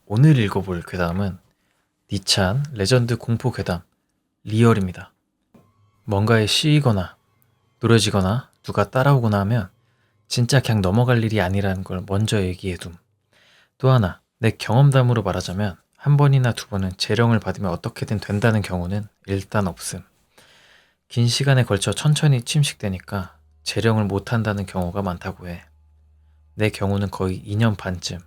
오늘 읽어볼 괴담은 니찬 레전드 공포 괴담 리얼입니다. 뭔가에 씌이거나 노려지거나 누가 따라오거나 하면 진짜 그냥 넘어갈 일이 아니라는 걸 먼저 얘기해둠. 또 하나, 내 경험담으로 말하자면 한 번이나 두 번은 재령을 받으면 어떻게든 된다는 경우는 일단 없음. 긴 시간에 걸쳐 천천히 침식되니까 재령을 못한다는 경우가 많다고 해. 내 경우는 거의 2년 반쯤.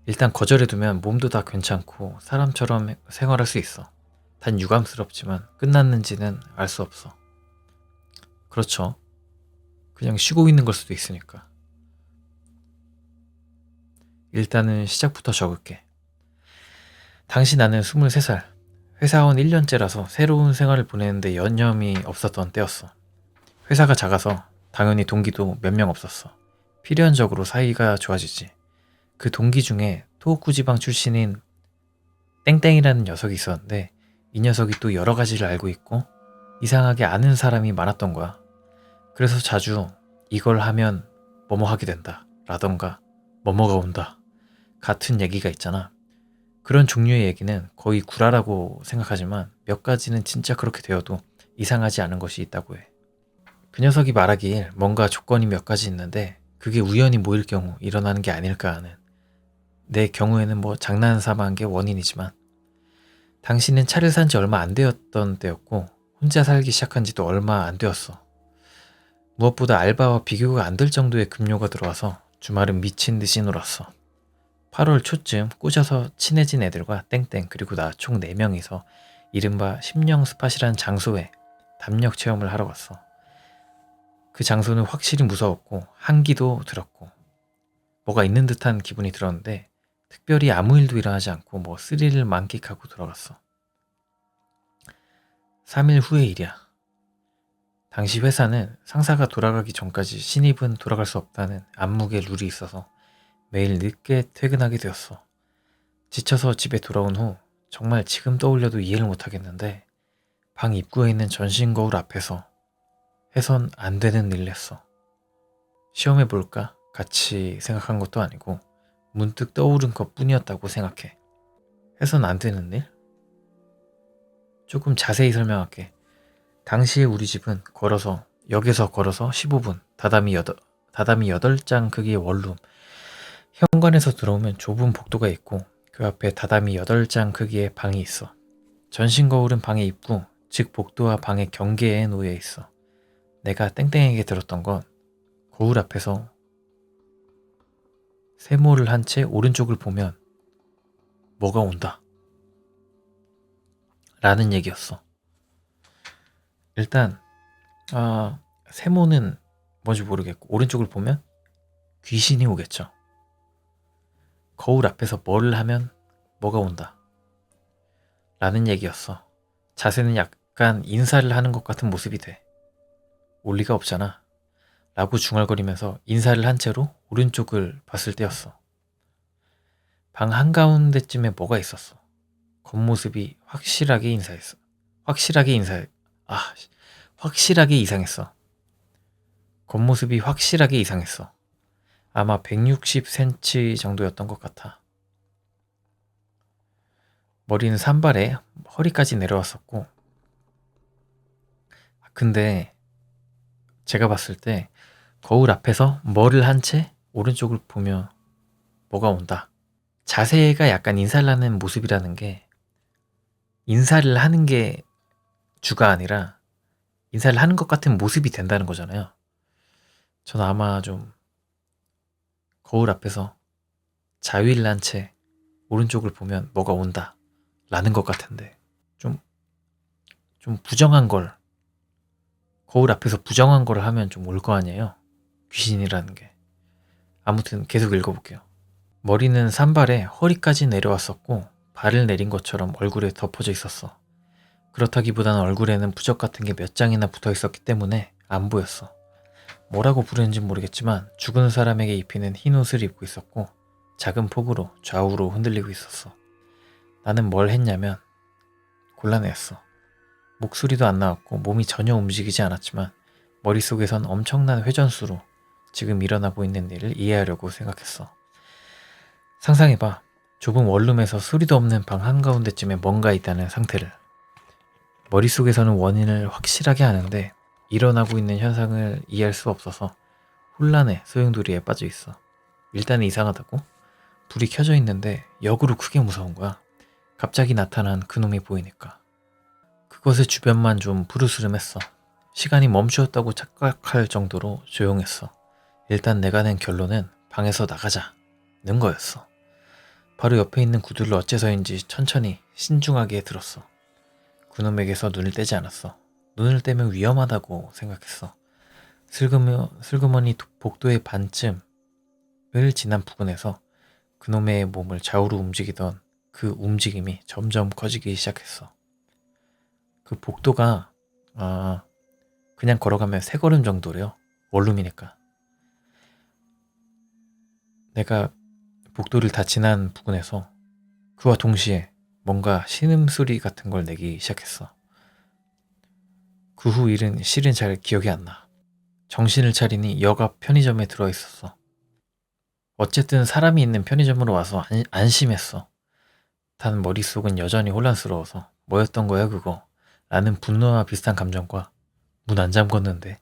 일단 거절해두면 몸도 다 괜찮고 사람처럼 생활할 수 있어. 단 유감스럽지만 끝났는지는 알 수 없어. 그렇죠. 그냥 쉬고 있는 걸 수도 있으니까. 일단은 시작부터 적을게. 당시 나는 23살. 회사원 1년째라서 새로운 생활을 보내는데 여념이 없었던 때였어. 회사가 작아서 당연히 동기도 몇 명 없었어. 필연적으로 사이가 좋아지지. 그 동기 중에 토호쿠 지방 출신인 땡땡이라는 녀석이 있었는데 이 녀석이 또 여러 가지를 알고 있고 이상하게 아는 사람이 많았던 거야. 그래서 자주 이걸 하면 뭐뭐 하게 된다 라던가 뭐뭐가 온다 같은 얘기가 있잖아. 그런 종류의 얘기는 거의 구라라고 생각하지만 몇 가지는 진짜 그렇게 되어도 이상하지 않은 것이 있다고 해. 그 녀석이 말하길 뭔가 조건이 몇 가지 있는데 그게 우연히 모일 경우 일어나는 게 아닐까 하는, 내 경우에는 뭐 장난삼아한 게 원인이지만, 당신은 차를 산 지 얼마 안 되었던 때였고 혼자 살기 시작한 지도 얼마 안 되었어. 무엇보다 알바와 비교가 안 될 정도의 급료가 들어와서 주말은 미친 듯이 놀았어. 8월 초쯤 꼬셔서 친해진 애들과 땡땡 그리고 나 총 4명이서 이른바 심령 스팟이라는 장소에 담력 체험을 하러 갔어. 그 장소는 확실히 무서웠고 한기도 들었고 뭐가 있는 듯한 기분이 들었는데 특별히 아무 일도 일어나지 않고 뭐 스릴을 만끽하고 들어갔어. 3일 후의 일이야. 당시 회사는 상사가 돌아가기 전까지 신입은 돌아갈 수 없다는 암묵의 룰이 있어서 매일 늦게 퇴근하게 되었어. 지쳐서 집에 돌아온 후 정말 지금 떠올려도 이해를 못하겠는데 방 입구에 있는 전신 거울 앞에서 해선 안 되는 일을 했어. 시험해볼까? 같이 생각한 것도 아니고 문득 떠오른 것 뿐이었다고 생각해. 해선 안 되는 일? 조금 자세히 설명할게. 당시에 우리 집은 역에서 걸어서 15분, 다다미 8장 크기의 원룸, 현관에서 들어오면 좁은 복도가 있고 그 앞에 다다미 8장 크기의 방이 있어. 전신 거울은 방의 입구, 즉 복도와 방의 경계에 놓여 있어. 내가 땡땡에게 들었던 건 거울 앞에서 세모를 한 채 오른쪽을 보면 뭐가 온다 라는 얘기였어. 일단 세모는 뭔지 모르겠고 오른쪽을 보면 귀신이 오겠죠. 거울 앞에서 뭘 하면 뭐가 온다 라는 얘기였어. 자세는 약간 인사를 하는 것 같은 모습이 돼. 올 리가 없잖아 라고 중얼거리면서 인사를 한 채로 오른쪽을 봤을 때였어. 방 한가운데쯤에 뭐가 있었어. 겉모습이 확실하게 이상했어. 겉모습이 확실하게 이상했어. 아마 160cm 정도였던 것 같아. 머리는 산발에 허리까지 내려왔었고, 근데 제가 봤을 때 거울 앞에서 뭐를 한 채 오른쪽을 보며 뭐가 온다. 자세가 약간 인사를 하는 모습이라는 게 인사를 하는 게 주가 아니라 인사를 하는 것 같은 모습이 된다는 거잖아요. 저는 아마 좀 거울 앞에서 자위를 한 채 오른쪽을 보면 뭐가 온다 라는 것 같은데 좀 부정한 걸, 거울 앞에서 부정한 걸 하면 좀 올 거 아니에요. 귀신이라는 게. 아무튼 계속 읽어볼게요. 머리는 산발에 허리까지 내려왔었고 발을 내린 것처럼 얼굴에 덮어져 있었어. 그렇다기보다는 얼굴에는 부적 같은 게 몇 장이나 붙어 있었기 때문에 안 보였어. 뭐라고 부르는지 모르겠지만 죽은 사람에게 입히는 흰 옷을 입고 있었고 작은 폭으로 좌우로 흔들리고 있었어. 나는 뭘 했냐면 곤란했어. 목소리도 안 나왔고 몸이 전혀 움직이지 않았지만 머릿속에선 엄청난 회전수로 지금 일어나고 있는 일을 이해하려고 생각했어. 상상해봐. 좁은 원룸에서 소리도 없는 방 한가운데쯤에 뭔가 있다는 상태를. 머릿속에서는 원인을 확실하게 아는데 일어나고 있는 현상을 이해할 수 없어서 혼란의 소용돌이에 빠져 있어. 일단 이상하다고? 불이 켜져 있는데 역으로 크게 무서운 거야. 갑자기 나타난 그놈이 보이니까. 그것의 주변만 좀 부르스름했어. 시간이 멈추었다고 착각할 정도로 조용했어. 일단 내가 낸 결론은 방에서 나가자는 거였어. 바로 옆에 있는 구두를 어째서인지 천천히 신중하게 들었어. 그놈에게서 눈을 떼지 않았어. 눈을 떼면 위험하다고 생각했어. 슬그머니 복도의 반쯤을 지난 부근에서 그놈의 몸을 좌우로 움직이던 그 움직임이 점점 커지기 시작했어. 그 복도가 그냥 걸어가면 3걸음 정도래요. 원룸이니까. 내가 복도를 다 지난 부근에서 그와 동시에 뭔가 신음소리 같은 걸 내기 시작했어. 그 후 일은 실은 잘 기억이 안 나. 정신을 차리니 역 앞 편의점에 들어 있었어. 어쨌든 사람이 있는 편의점으로 와서 안심했어. 단 머릿속은 여전히 혼란스러워서 뭐였던 거야 그거? 라는 분노와 비슷한 감정과 문 안 잠궜는데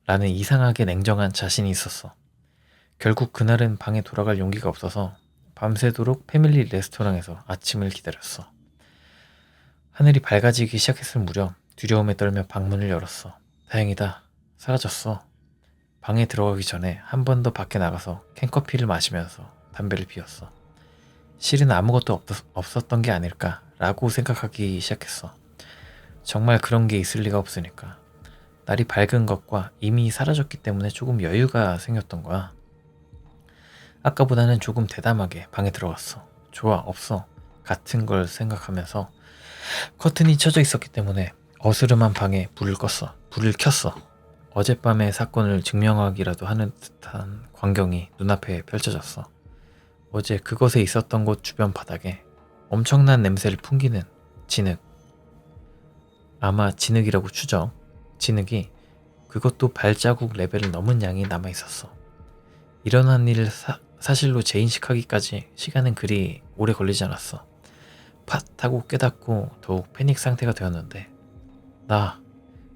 라는 이상하게 냉정한 자신이 있었어. 결국 그날은 방에 돌아갈 용기가 없어서 밤새도록 패밀리 레스토랑에서 아침을 기다렸어. 하늘이 밝아지기 시작했을 무렵 두려움에 떨며 방문을 열었어. 다행이다. 사라졌어. 방에 들어가기 전에 한 번 더 밖에 나가서 캔커피를 마시면서 담배를 피웠어. 실은 아무것도 없었던 게 아닐까라고 생각하기 시작했어. 정말 그런 게 있을 리가 없으니까. 날이 밝은 것과 이미 사라졌기 때문에 조금 여유가 생겼던 거야. 아까보다는 조금 대담하게 방에 들어갔어. 좋아, 없어. 같은 걸 생각하면서 커튼이 쳐져 있었기 때문에 어스름한 방에 불을 켰어. 어젯밤의 사건을 증명하기라도 하는 듯한 광경이 눈앞에 펼쳐졌어. 어제 그것에 있었던 곳 주변 바닥에 엄청난 냄새를 풍기는 진흙. 아마 진흙이라고 추정. 진흙이 그것도 발자국 레벨을 넘은 양이 남아있었어. 일어난 일을 사실로 재인식하기까지 시간은 그리 오래 걸리지 않았어. 팟 하고 깨닫고 더욱 패닉 상태가 되었는데 나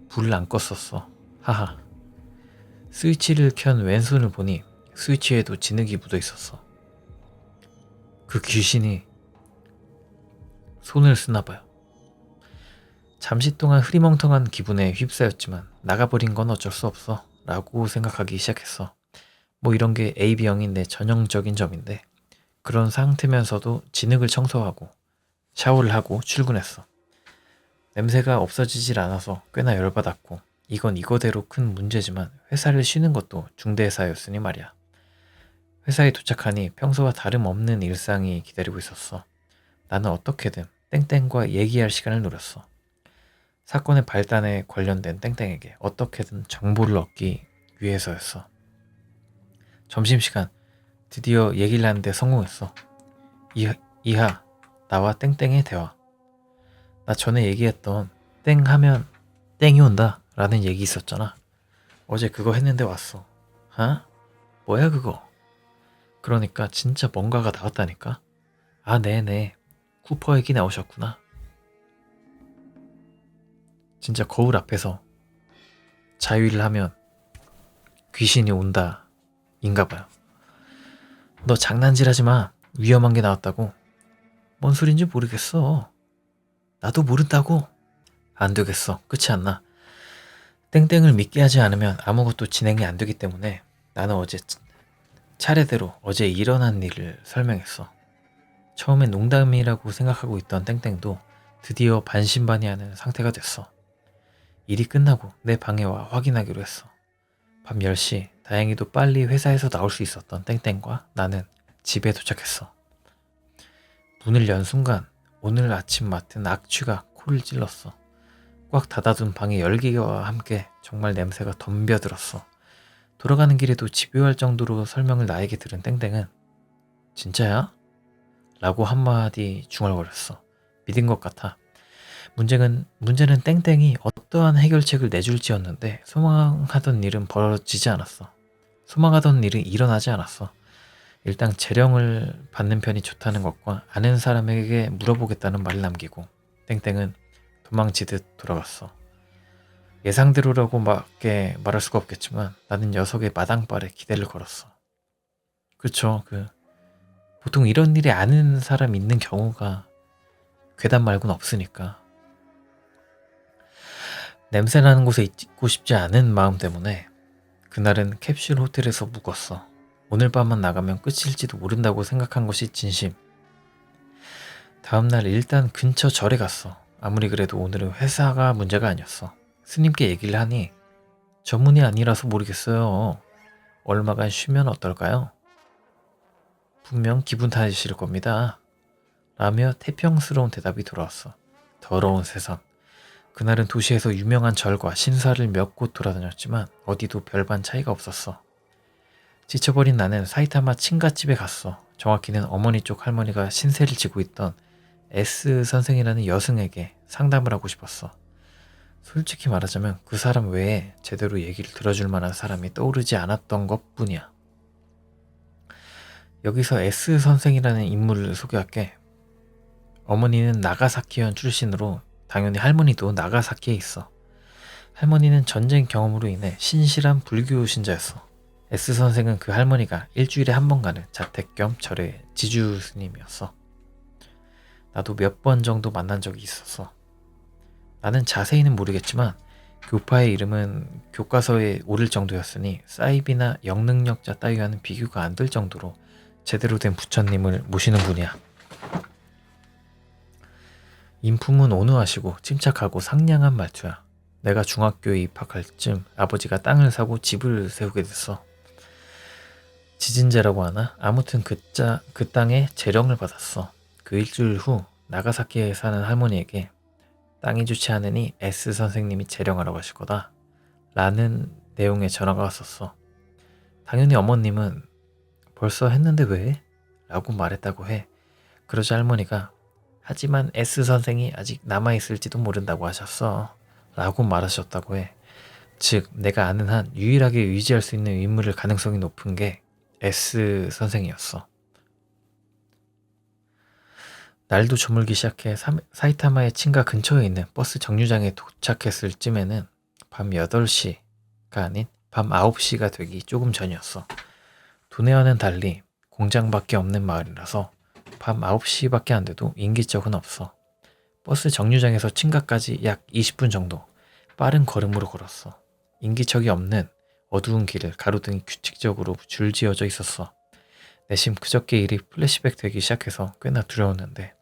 불을 안 껐었어. 하하. 스위치를 켠 왼손을 보니 스위치에도 진흙이 묻어 있었어. 그 귀신이 손을 쓰나 봐요. 잠시 동안 흐리멍텅한 기분에 휩싸였지만 나가버린 건 어쩔 수 없어 라고 생각하기 시작했어. 뭐 이런 게 AB형인 내 전형적인 점인데 그런 상태면서도 진흙을 청소하고 샤워를 하고 출근했어. 냄새가 없어지질 않아서 꽤나 열받았고 이건 이거대로 큰 문제지만 회사를 쉬는 것도 중대사였으니 말이야. 회사에 도착하니 평소와 다름없는 일상이 기다리고 있었어. 나는 어떻게든 땡땡과 얘기할 시간을 노렸어. 사건의 발단에 관련된 땡땡에게 어떻게든 정보를 얻기 위해서였어. 점심시간 드디어 얘기를 하는데 성공했어. 이하, 나와 땡땡의 대화. 나 전에 얘기했던 땡 하면 땡이 온다 라는 얘기 있었잖아. 어제 그거 했는데 왔어. 뭐야 그거? 그러니까 진짜 뭔가가 나왔다니까. 아 네네, 쿠퍼 얘기 나오셨구나. 진짜 거울 앞에서 자위를 하면 귀신이 온다 인가봐요. 너 장난질하지마. 위험한 게 나왔다고. 뭔 소린지 모르겠어. 나도 모른다고. 안 되겠어. 끝이 안 나. 땡땡을 믿게 하지 않으면 아무것도 진행이 안 되기 때문에 나는 어제 차례대로 어제 일어난 일을 설명했어. 처음엔 농담이라고 생각하고 있던 땡땡도 드디어 반신반의하는 상태가 됐어. 일이 끝나고 내 방에 와 확인하기로 했어. 밤 10시 다행히도 빨리 회사에서 나올 수 있었던 땡땡과 나는 집에 도착했어. 문을 연 순간 오늘 아침 맡은 악취가 코를 찔렀어. 꽉 닫아둔 방의 열기와 함께 정말 냄새가 덤벼들었어. 돌아가는 길에도 집요할 정도로 설명을 나에게 들은 땡땡은 진짜야? 라고 한마디 중얼거렸어. 믿은 것 같아. 문제는 땡땡이 어떠한 해결책을 내줄지였는데 소망하던 일은 벌어지지 않았어. 소망하던 일은 일어나지 않았어. 일단 재령을 받는 편이 좋다는 것과 아는 사람에게 물어보겠다는 말을 남기고 땡땡은 도망치듯 돌아갔어. 예상대로라고 밖에 말할 수가 없겠지만 나는 녀석의 마당발에 기대를 걸었어. 그쵸, 보통 이런 일에 아는 사람 있는 경우가 괴담 말고는 없으니까. 냄새나는 곳에 있고 싶지 않은 마음 때문에 그날은 캡슐 호텔에서 묵었어. 오늘 밤만 나가면 끝일지도 모른다고 생각한 것이 진심. 다음날 일단 근처 절에 갔어. 아무리 그래도 오늘은 회사가 문제가 아니었어. 스님께 얘기를 하니 전문이 아니라서 모르겠어요. 얼마간 쉬면 어떨까요? 분명 기분 탓이실 겁니다. 라며 태평스러운 대답이 돌아왔어. 더러운 세상. 그날은 도시에서 유명한 절과 신사를 몇 곳 돌아다녔지만 어디도 별반 차이가 없었어. 지쳐버린 나는 사이타마 친가집에 갔어. 정확히는 어머니 쪽 할머니가 신세를 지고 있던 S 선생이라는 여승에게 상담을 하고 싶었어. 솔직히 말하자면 그 사람 외에 제대로 얘기를 들어줄 만한 사람이 떠오르지 않았던 것뿐이야. 여기서 S 선생이라는 인물을 소개할게. 어머니는 나가사키현 출신으로 당연히 할머니도 나가사키에 있어. 할머니는 전쟁 경험으로 인해 신실한 불교 신자였어. S 선생은 그 할머니가 일주일에 한 번 가는 자택 겸 절의 지주 스님이었어. 나도 몇 번 정도 만난 적이 있었어. 나는 자세히는 모르겠지만 교파의 이름은 교과서에 오를 정도였으니 사이비나 영능력자 따위와는 비교가 안 될 정도로 제대로 된 부처님을 모시는 분이야. 인품은 온화하시고 침착하고 상냥한 말투야. 내가 중학교에 입학할 쯤 아버지가 땅을 사고 집을 세우게 됐어. 지진제라고 하나? 아무튼 그 땅에 재령을 받았어. 그 일주일 후 나가사키에 사는 할머니에게 땅이 좋지 않으니 S 선생님이 재령하라고 하실 거다 라는 내용의 전화가 왔었어. 당연히 어머님은 벌써 했는데 왜? 라고 말했다고 해. 그러자 할머니가 하지만 S 선생이 아직 남아있을지도 모른다고 하셨어 라고 말하셨다고 해. 즉 내가 아는 한 유일하게 의지할 수 있는 인물일 가능성이 높은 게 S 선생이었어. 날도 저물기 시작해 사이타마의 친가 근처에 있는 버스 정류장에 도착했을 쯤에는 밤 8시가 아닌 밤 9시가 되기 조금 전이었어. 도내와는 달리 공장밖에 없는 마을이라서 밤 9시밖에 안 돼도 인기척은 없어. 버스 정류장에서 친가까지 약 20분 정도 빠른 걸음으로 걸었어. 인기척이 없는 어두운 길을 가로등이 규칙적으로 줄지어져 있었어. 내심 그저께 일이 플래시백 되기 시작해서 꽤나 두려웠는데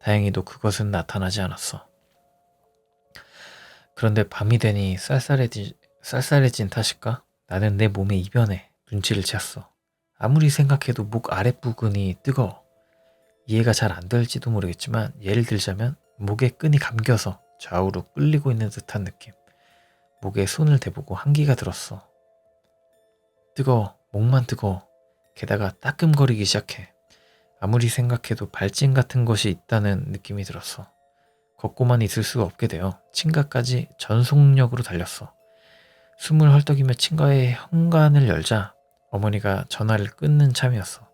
다행히도 그것은 나타나지 않았어. 그런데 밤이 되니 쌀쌀해진 탓일까? 나는 내 몸의 이변에 눈치를 채었어. 아무리 생각해도 목 아랫부분이 뜨거워. 이해가 잘 안 될지도 모르겠지만 예를 들자면 목에 끈이 감겨서 좌우로 끌리고 있는 듯한 느낌. 목에 손을 대보고 한기가 들었어. 뜨거워. 목만 뜨거워. 게다가 따끔거리기 시작해. 아무리 생각해도 발진 같은 것이 있다는 느낌이 들었어. 걷고만 있을 수가 없게 되어 친가까지 전속력으로 달렸어. 숨을 헐떡이며 친가의 현관을 열자 어머니가 전화를 끊는 참이었어.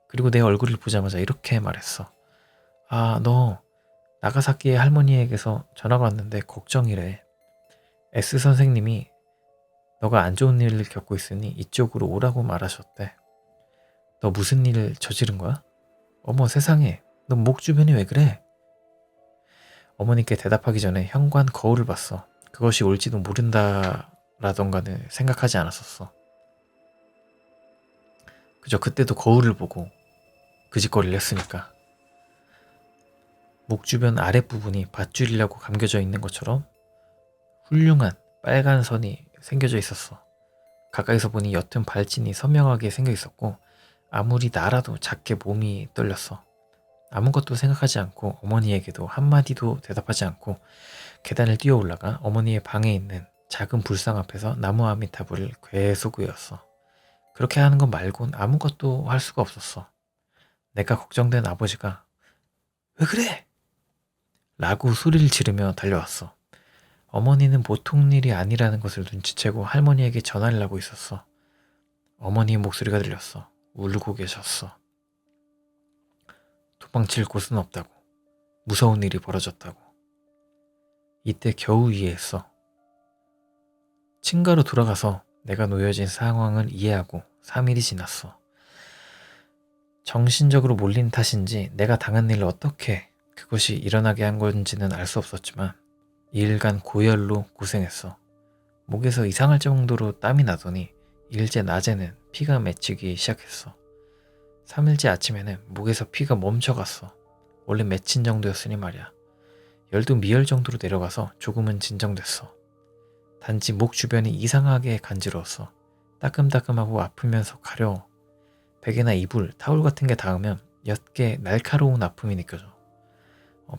그리고 내 얼굴을 보자마자 이렇게 말했어. 아, 너 나가사키의 할머니에게서 전화가 왔는데 걱정이래. S 선생님이 너가 안 좋은 일을 겪고 있으니 이쪽으로 오라고 말하셨대. 너 무슨 일을 저지른 거야? 어머 세상에, 너 목 주변이 왜 그래? 어머니께 대답하기 전에 현관 거울을 봤어. 그것이 올지도 모른다라던가는 생각하지 않았었어. 그저 그때도 거울을 보고 그 짓거리를 했으니까. 목 주변 아랫부분이 밧줄이라고 감겨져 있는 것처럼 훌륭한 빨간 선이 생겨져 있었어. 가까이서 보니 옅은 발진이 선명하게 생겨 있었고 아무리 날아도 작게 몸이 떨렸어. 아무것도 생각하지 않고 어머니에게도 한마디도 대답하지 않고 계단을 뛰어 올라가 어머니의 방에 있는 작은 불상 앞에서 나무 아미타불을 계속 외웠어. 그렇게 하는 것 말곤 아무것도 할 수가 없었어. 내가 걱정된 아버지가 왜 그래? 라고 소리를 지르며 달려왔어. 어머니는 보통 일이 아니라는 것을 눈치채고 할머니에게 전화를 하고 있었어. 어머니의 목소리가 들렸어. 울고 계셨어. 도망칠 곳은 없다고. 무서운 일이 벌어졌다고. 이때 겨우 이해했어. 친가로 돌아가서 내가 놓여진 상황을 이해하고 3일이 지났어. 정신적으로 몰린 탓인지 내가 당한 일을 어떻게 그것이 일어나게 한 건지는 알 수 없었지만 2일간 고열로 고생했어. 목에서 이상할 정도로 땀이 나더니 일제 낮에는 피가 맺히기 시작했어. 3일째 아침에는 목에서 피가 멈춰갔어. 원래 맺힌 정도였으니 말이야. 열도 미열 정도로 내려가서 조금은 진정됐어. 단지 목 주변이 이상하게 간지러웠어. 따끔따끔하고 아프면서 가려워. 베개나 이불, 타올 같은 게 닿으면 옅게 날카로운 아픔이 느껴져.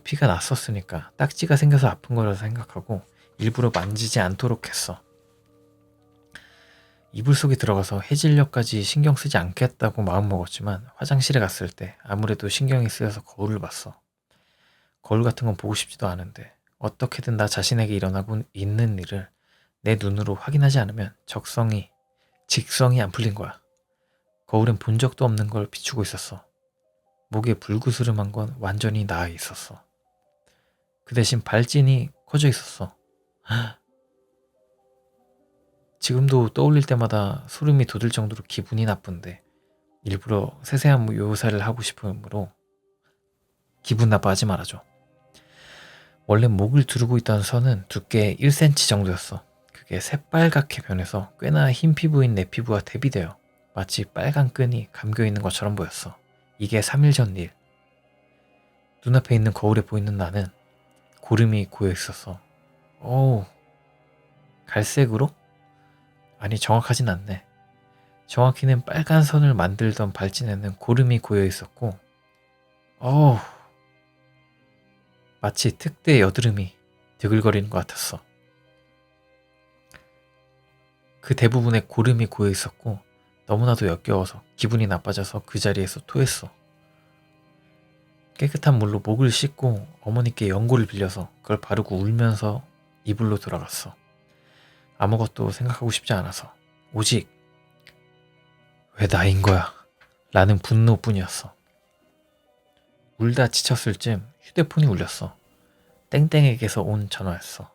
피가 났었으니까 딱지가 생겨서 아픈 거라서 생각하고 일부러 만지지 않도록 했어. 이불 속에 들어가서 해질녘까지 신경 쓰지 않겠다고 마음먹었지만 화장실에 갔을 때 아무래도 신경이 쓰여서 거울을 봤어. 거울 같은 건 보고 싶지도 않은데 어떻게든 나 자신에게 일어나고 있는 일을 내 눈으로 확인하지 않으면 직성이 안 풀린 거야. 거울엔 본 적도 없는 걸 비추고 있었어. 목에 불구스름한 건 완전히 나아 있었어. 그 대신 발진이 커져 있었어. 지금도 떠올릴 때마다 소름이 돋을 정도로 기분이 나쁜데 일부러 세세한 묘사를 하고 싶으므로 기분 나빠하지 말아줘. 원래 목을 두르고 있던 선은 두께 1cm 정도였어. 그게 새빨갛게 변해서 꽤나 흰 피부인 내 피부와 대비되어 마치 빨간 끈이 감겨있는 것처럼 보였어. 이게 3일 전 일. 눈앞에 있는 거울에 보이는 나는 고름이 고여 있었어. 어우, 갈색으로? 아니, 정확하진 않네. 정확히는 빨간 선을 만들던 발진에는 고름이 고여 있었고, 어우, 마치 특대 여드름이 드글거리는 것 같았어. 그 대부분에 고름이 고여 있었고 너무나도 역겨워서 기분이 나빠져서 그 자리에서 토했어. 깨끗한 물로 목을 씻고 어머니께 연고를 빌려서 그걸 바르고 울면서 이불로 들어갔어. 아무것도 생각하고 싶지 않아서 오직 왜 나인 거야? 라는 분노뿐이었어. 울다 지쳤을 쯤 휴대폰이 울렸어. 땡땡에게서 온 전화였어.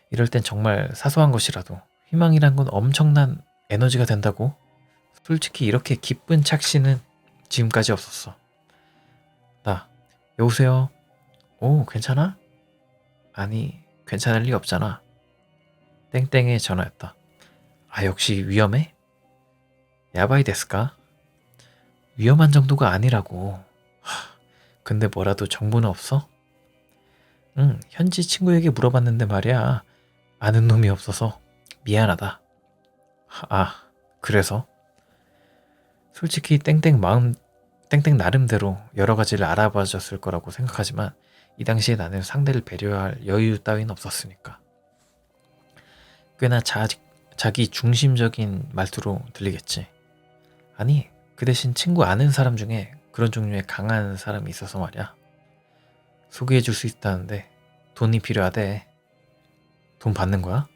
이럴 땐 정말 사소한 것이라도 희망이란 건 엄청난 에너지가 된다고? 솔직히 이렇게 기쁜 착시는 지금까지 없었어. 나, 여보세요? 오, 괜찮아? 아니, 괜찮을 리 없잖아. 땡땡의 전화였다. 아, 역시 위험해? 야바이 데스까? 위험한 정도가 아니라고. 근데 뭐라도 정보는 없어? 응, 현지 친구에게 물어봤는데 말이야. 아는 놈이 없어서 미안하다. 아, 그래서? 솔직히 땡땡 나름대로 여러 가지를 알아봐줬을 거라고 생각하지만 이 당시에 나는 상대를 배려할 여유 따윈 없었으니까. 꽤나 자기 중심적인 말투로 들리겠지. 아니, 그 대신 친구 아는 사람 중에 그런 종류의 강한 사람이 있어서 말이야. 소개해줄 수 있다는데 돈이 필요하대. 돈 받는 거야?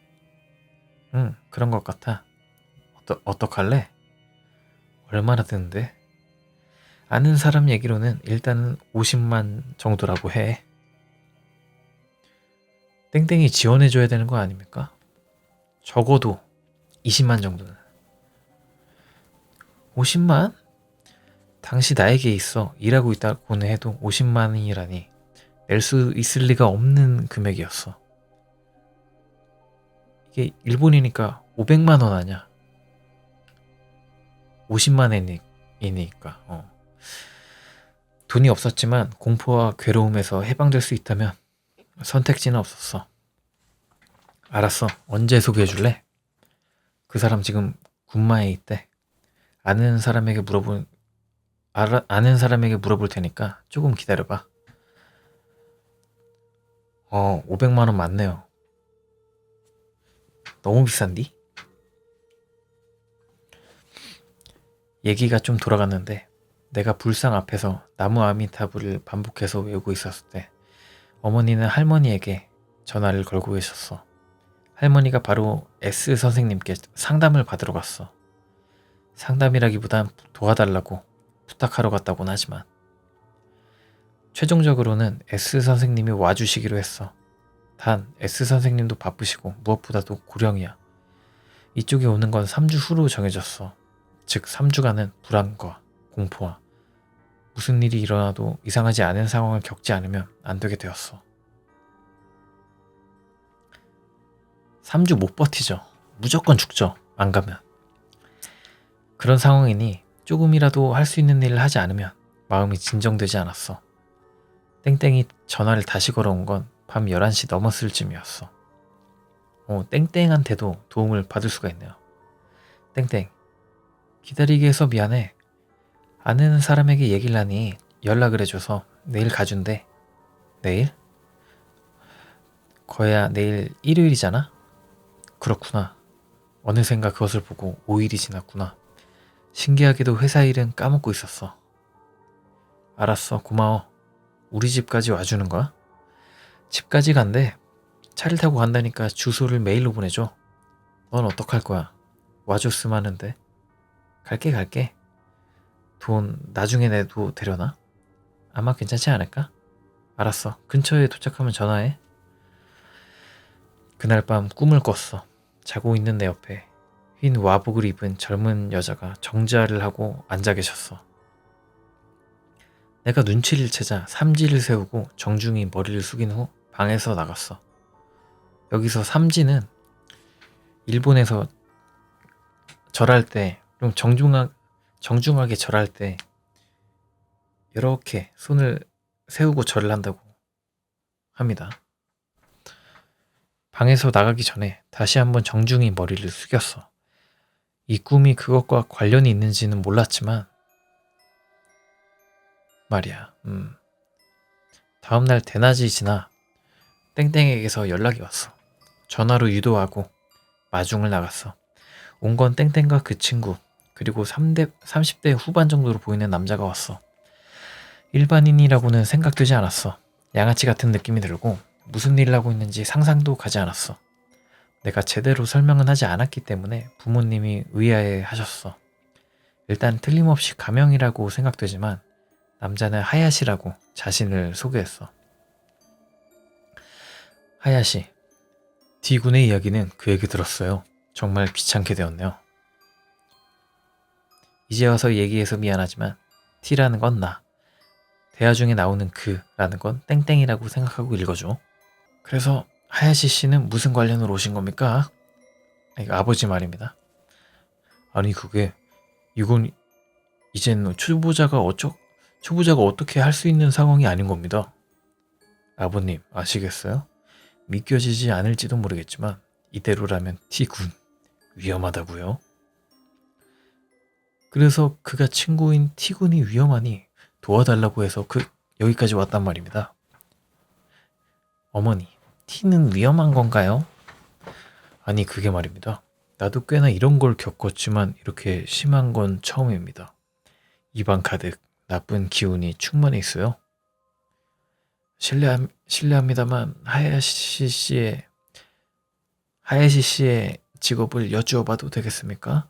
응, 그런 것 같아. 어떡할래? 얼마나 드는데? 아는 사람 얘기로는 일단은 50만 정도라고 해. 땡땡이 지원해줘야 되는 거 아닙니까? 적어도 20만 정도는. 50만? 당시 나에게 있어 일하고 있다고는 해도 50만이라니 낼 수 있을 리가 없는 금액이었어. 이게 일본이니까 500만 원 아냐? 50만 엔이니까. 돈이 없었지만 공포와 괴로움에서 해방될 수 있다면 선택지는 없었어. 알았어. 언제 소개해줄래? 그 사람 지금 군마에 있대. 아는 사람에게 물어볼 테니까 조금 기다려봐. 500만 원 맞네요. 너무 비싼디? 얘기가 좀 돌아갔는데 내가 불상 앞에서 나무 아미타불을 반복해서 외우고 있었을 때 어머니는 할머니에게 전화를 걸고 계셨어. 할머니가 바로 S 선생님께 상담을 받으러 갔어. 상담이라기보단 도와달라고 부탁하러 갔다고는 하지만 최종적으로는 S 선생님이 와주시기로 했어. 단 S 선생님도 바쁘시고 무엇보다도 고령이야. 이쪽에 오는 건 3주 후로 정해졌어. 즉 3주간은 불안과 공포와 무슨 일이 일어나도 이상하지 않은 상황을 겪지 않으면 안 되게 되었어. 3주 못 버티죠. 무조건 죽죠. 안 가면. 그런 상황이니 조금이라도 할 수 있는 일을 하지 않으면 마음이 진정되지 않았어. 땡땡이 전화를 다시 걸어온 건 밤 11시 넘었을 쯤이었어. 땡땡한테도 도움을 받을 수가 있네요. 땡땡, 기다리게 해서 미안해. 아는 사람에게 얘기를 하니 연락을 해줘서 내일 가준대. 내일? 거야 내일 일요일이잖아? 그렇구나. 어느샌가 그것을 보고 5일이 지났구나. 신기하게도 회사 일은 까먹고 있었어. 알았어, 고마워. 우리 집까지 와주는 거야? 집까지 간대. 차를 타고 간다니까 주소를 메일로 보내줘. 넌 어떡할 거야? 와줬으면 하는데. 갈게. 돈 나중에 내도 되려나? 아마 괜찮지 않을까? 알았어. 근처에 도착하면 전화해. 그날 밤 꿈을 꿨어. 자고 있는 내 옆에 흰 와복을 입은 젊은 여자가 정자를 하고 앉아 계셨어. 내가 눈치를 채자 삼지를 세우고 정중히 머리를 숙인 후 방에서 나갔어. 여기서 삼지는 일본에서 절할 때 좀 정중하게 절할 때 이렇게 손을 세우고 절을 한다고 합니다. 방에서 나가기 전에 다시 한번 정중히 머리를 숙였어. 이 꿈이 그것과 관련이 있는지는 몰랐지만 말이야. 다음날 대낮이 지나 땡땡에게서 연락이 왔어. 전화로 유도하고 마중을 나갔어. 온 건 땡땡과 그 친구 그리고 30대 후반 정도로 보이는 남자가 왔어. 일반인이라고는 생각되지 않았어. 양아치 같은 느낌이 들고 무슨 일을 하고 있는지 상상도 가지 않았어. 내가 제대로 설명은 하지 않았기 때문에 부모님이 의아해 하셨어. 일단 틀림없이 가명이라고 생각되지만 남자는 하야시라고 자신을 소개했어. 하야시, D군의 이야기는 그 얘기 들었어요. 정말 귀찮게 되었네요. 이제 와서 얘기해서 미안하지만 T라는 건 나, 대화 중에 나오는 그라는 건 땡땡이라고 생각하고 읽어줘. 그래서 하야시 씨는 무슨 관련으로 오신 겁니까? 이거 아버지 말입니다. 아니 이건 이젠 초보자가 어떻게 할 수 있는 상황이 아닌 겁니다. 아버님 아시겠어요? 믿겨지지 않을지도 모르겠지만 이대로라면 T군 위험하다고요. 그래서 그가 친구인 T군이 위험하니 도와달라고 해서 여기까지 왔단 말입니다. 어머니, T는 위험한 건가요? 아니 그게 말입니다. 나도 꽤나 이런 걸 겪었지만 이렇게 심한 건 처음입니다. 입안 가득 나쁜 기운이 충만히 있어요. 실례합니다만 하야시 씨의 직업을 여쭈어봐도 되겠습니까?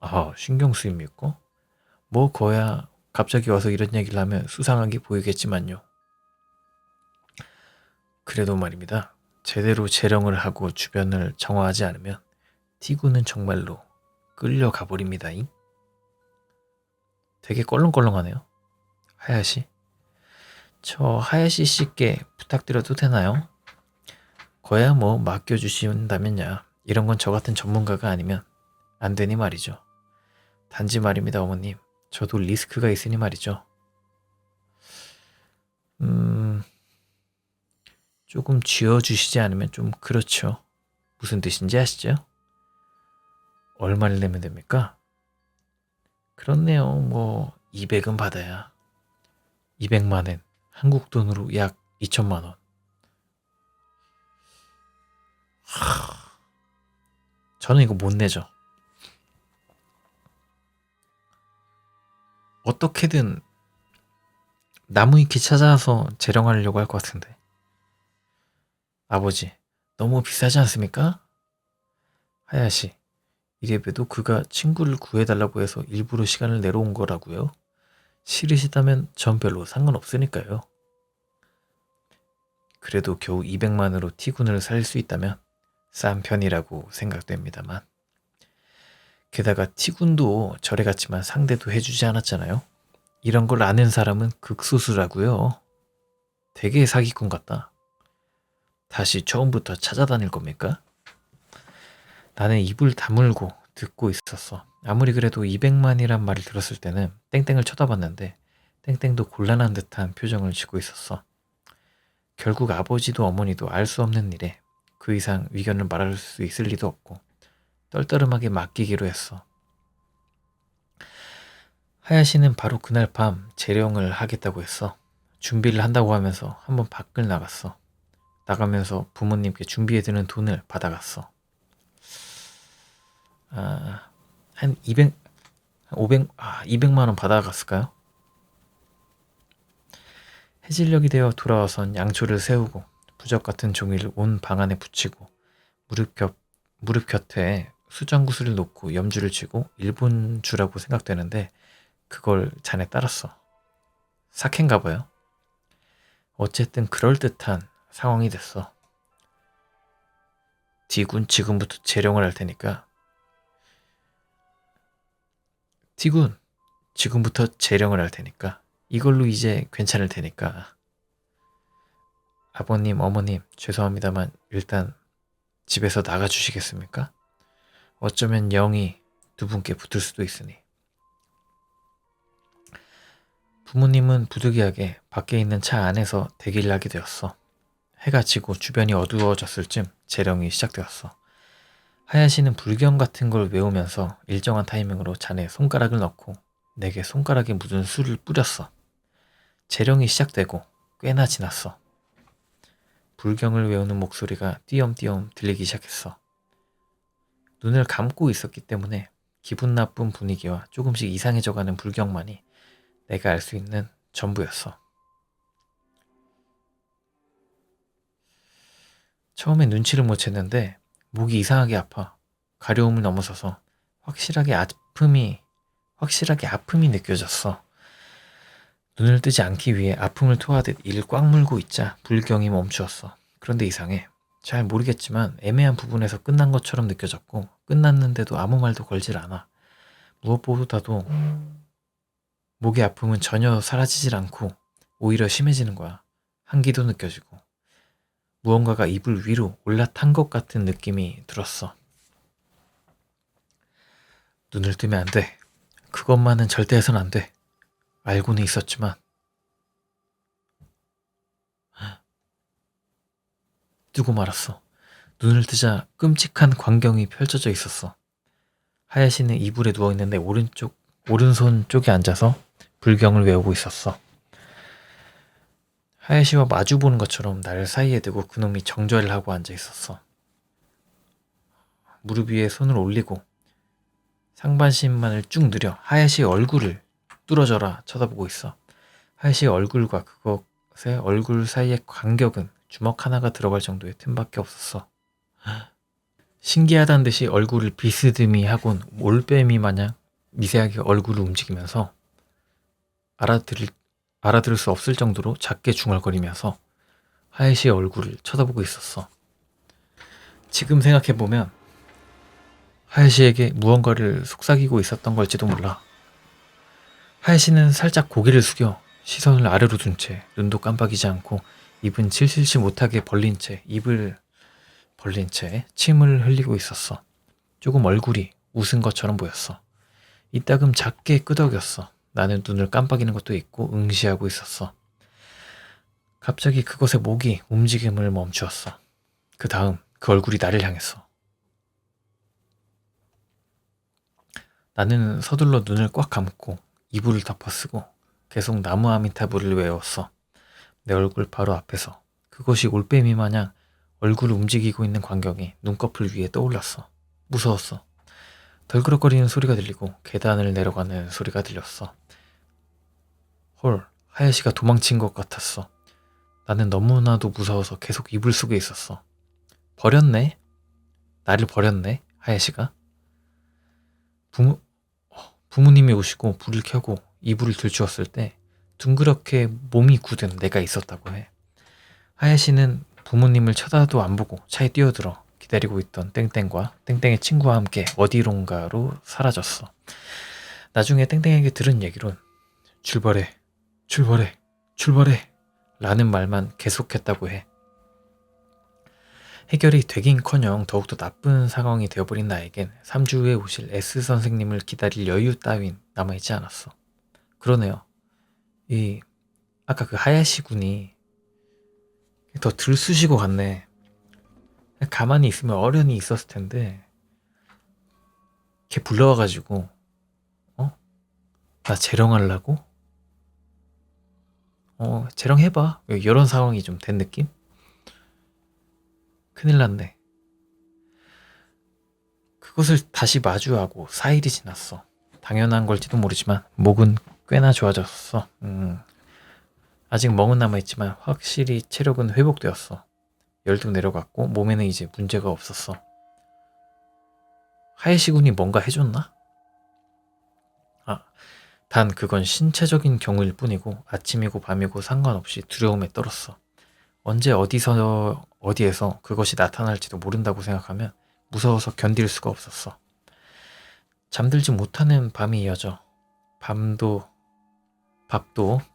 아, 신경 쓰입니까? 뭐 거야 갑자기 와서 이런 얘기를 하면 수상하게 보이겠지만요. 그래도 말입니다. 제대로 재령을 하고 주변을 정화하지 않으면 T군은 정말로 끌려가 버립니다잉. 되게 껄렁껄렁하네요. 하야시. 저 하야시 씨께 부탁드려도 되나요? 거야 뭐 맡겨주신다면야. 이런 건 저 같은 전문가가 아니면 안 되니 말이죠. 단지 말입니다, 어머님. 저도 리스크가 있으니 말이죠. 조금 쥐어주시지 않으면 좀 그렇죠. 무슨 뜻인지 아시죠? 얼마를 내면 됩니까? 그렇네요. 뭐 200은 받아야 200만엔 한국 돈으로 약 2천만 원. 저는 이거 못 내죠. 어떻게든 나무위키 찾아서 재령하려고 할 것 같은데. 아버지, 너무 비싸지 않습니까? 하야시, 이래봬도 그가 친구를 구해달라고 해서 일부러 시간을 내러온 거라고요? 싫으시다면 전 별로 상관없으니까요. 그래도 겨우 200만으로 T군을 살 수 있다면 싼 편이라고 생각됩니다만. 게다가 T군도 절에 갔지만 상대도 해주지 않았잖아요. 이런 걸 아는 사람은 극소수라고요. 되게 사기꾼 같다. 다시 처음부터 찾아다닐 겁니까? 나는 입을 다물고 듣고 있었어. 아무리 그래도 200만이란 말을 들었을 때는 땡땡을 쳐다봤는데 땡땡도 곤란한 듯한 표정을 짓고 있었어. 결국 아버지도 어머니도 알 수 없는 일에 그 이상 의견을 말할 수 있을 리도 없고 떨떠름하게 맡기기로 했어. 하야시는 바로 그날 밤 재령을 하겠다고 했어. 준비를 한다고 하면서 한번 밖을 나갔어. 나가면서 부모님께 준비해두는 돈을 받아갔어. 한 200만 원 받아갔을까요? 해질녘이 되어 돌아와선 양초를 세우고 부적 같은 종이를 온 방 안에 붙이고 무릎 곁에 수정구슬을 놓고 염주를 치고 일본주라고 생각되는데 그걸 잔에 따랐어. 사케인가 봐요. 어쨌든 그럴듯한 상황이 됐어. D군 지금부터 재령을 할 테니까 D군 지금부터 재령을 할 테니까 이걸로 이제 괜찮을 테니까 아버님 어머님 죄송합니다만 일단 집에서 나가주시겠습니까? 어쩌면 영이 두 분께 붙을 수도 있으니. 부모님은 부득이하게 밖에 있는 차 안에서 대기를 하게 되었어. 해가 지고 주변이 어두워졌을 쯤 재령이 시작되었어. 하야시는 불경 같은 걸 외우면서 일정한 타이밍으로 잔에 손가락을 넣고 내게 손가락에 묻은 술을 뿌렸어. 재령이 시작되고 꽤나 지났어. 불경을 외우는 목소리가 띄엄띄엄 들리기 시작했어. 눈을 감고 있었기 때문에 기분 나쁜 분위기와 조금씩 이상해져가는 불경만이 내가 알 수 있는 전부였어. 처음에 눈치를 못 챘는데 목이 이상하게 아파 가려움을 넘어서서 확실하게 아픔이 느껴졌어. 눈을 뜨지 않기 위해 아픔을 토하듯 이를 꽉 물고 있자 불경이 멈추었어. 그런데 이상해. 잘 모르겠지만 애매한 부분에서 끝난 것처럼 느껴졌고 끝났는데도 아무 말도 걸질 않아. 무엇보다도 목의 아픔은 전혀 사라지질 않고 오히려 심해지는 거야. 한기도 느껴지고 무언가가 이불 위로 올라탄 것 같은 느낌이 들었어. 눈을 뜨면 안 돼. 그것만은 절대 해선 안 돼. 알고는 있었지만 뜨고 말았어. 눈을 뜨자 끔찍한 광경이 펼쳐져 있었어. 하야시는 이불에 누워있는데 오른손 쪽에 앉아서 불경을 외우고 있었어. 하야시와 마주보는 것처럼 나를 사이에 두고 그놈이 정절을 하고 앉아 있었어. 무릎 위에 손을 올리고 상반신만을 쭉 늘여 하야시의 얼굴을 뚫어져라 쳐다보고 있어. 하야시의 얼굴과 그것의 얼굴 사이의 간격은 주먹 하나가 들어갈 정도의 틈밖에 없었어. 신기하다는 듯이 얼굴을 비스듬히 하곤 올빼미 마냥 미세하게 얼굴을 움직이면서 알아들을 수 없을 정도로 작게 중얼거리면서 하야시의 얼굴을 쳐다보고 있었어. 지금 생각해보면 하야시에게 무언가를 속삭이고 있었던 걸지도 몰라. 하야시는 살짝 고개를 숙여 시선을 아래로 둔 채 눈도 깜빡이지 않고 입은 칠칠치 못하게 벌린 채 침을 흘리고 있었어. 조금 얼굴이 웃은 것처럼 보였어. 이따금 작게 끄덕였어. 나는 눈을 깜빡이는 것도 있고 응시하고 있었어. 갑자기 그것의 목이 움직임을 멈추었어. 그 다음 그 얼굴이 나를 향했어. 나는 서둘러 눈을 꽉 감고 이불을 덮어쓰고 계속 나무 아미타불을 외웠어. 내 얼굴 바로 앞에서 그것이 올빼미 마냥 얼굴을 움직이고 있는 광경이 눈꺼풀 위에 떠올랐어. 무서웠어. 덜그럭거리는 소리가 들리고 계단을 내려가는 소리가 들렸어. 헐, 하야시가 도망친 것 같았어. 나는 너무나도 무서워서 계속 이불 속에 있었어. 나를 버렸네, 하야시가. 부모, 부모님이 오시고 불을 켜고 이불을 들추었을 때 둥그렇게 몸이 굳은 내가 있었다고 해. 하야시는 부모님을 쳐다도 안 보고 차에 뛰어들어 기다리고 있던 땡땡과 땡땡의 친구와 함께 어디론가로 사라졌어. 나중에 땡땡에게 들은 얘기론 출발해, 출발해, 출발해 라는 말만 계속했다고 해. 해결이 되긴커녕 더욱더 나쁜 상황이 되어버린 나에겐 3주 후에 오실 S 선생님을 기다릴 여유 따윈 남아있지 않았어. 그러네요. 아까 그 하야시 군이 더 들쑤시고 갔네. 가만히 있으면 어련히 있었을 텐데 걔 불러와가지고 나 재롱하려고? 재롱해봐. 이런 상황이 좀 된 느낌? 큰일 났네. 그것을 다시 마주하고 4일이 지났어. 당연한 걸지도 모르지만 목은 꽤나 좋아졌어. 아직 멍은 남아있지만 확실히 체력은 회복되었어. 열도 내려갔고 몸에는 이제 문제가 없었어. 하예시군이 뭔가 해줬나? 단 그건 신체적인 경우일 뿐이고 아침이고 밤이고 상관없이 두려움에 떨었어. 언제 어디에서 그것이 나타날지도 모른다고 생각하면 무서워서 견딜 수가 없었어. 잠들지 못하는 밤이 이어져 밥도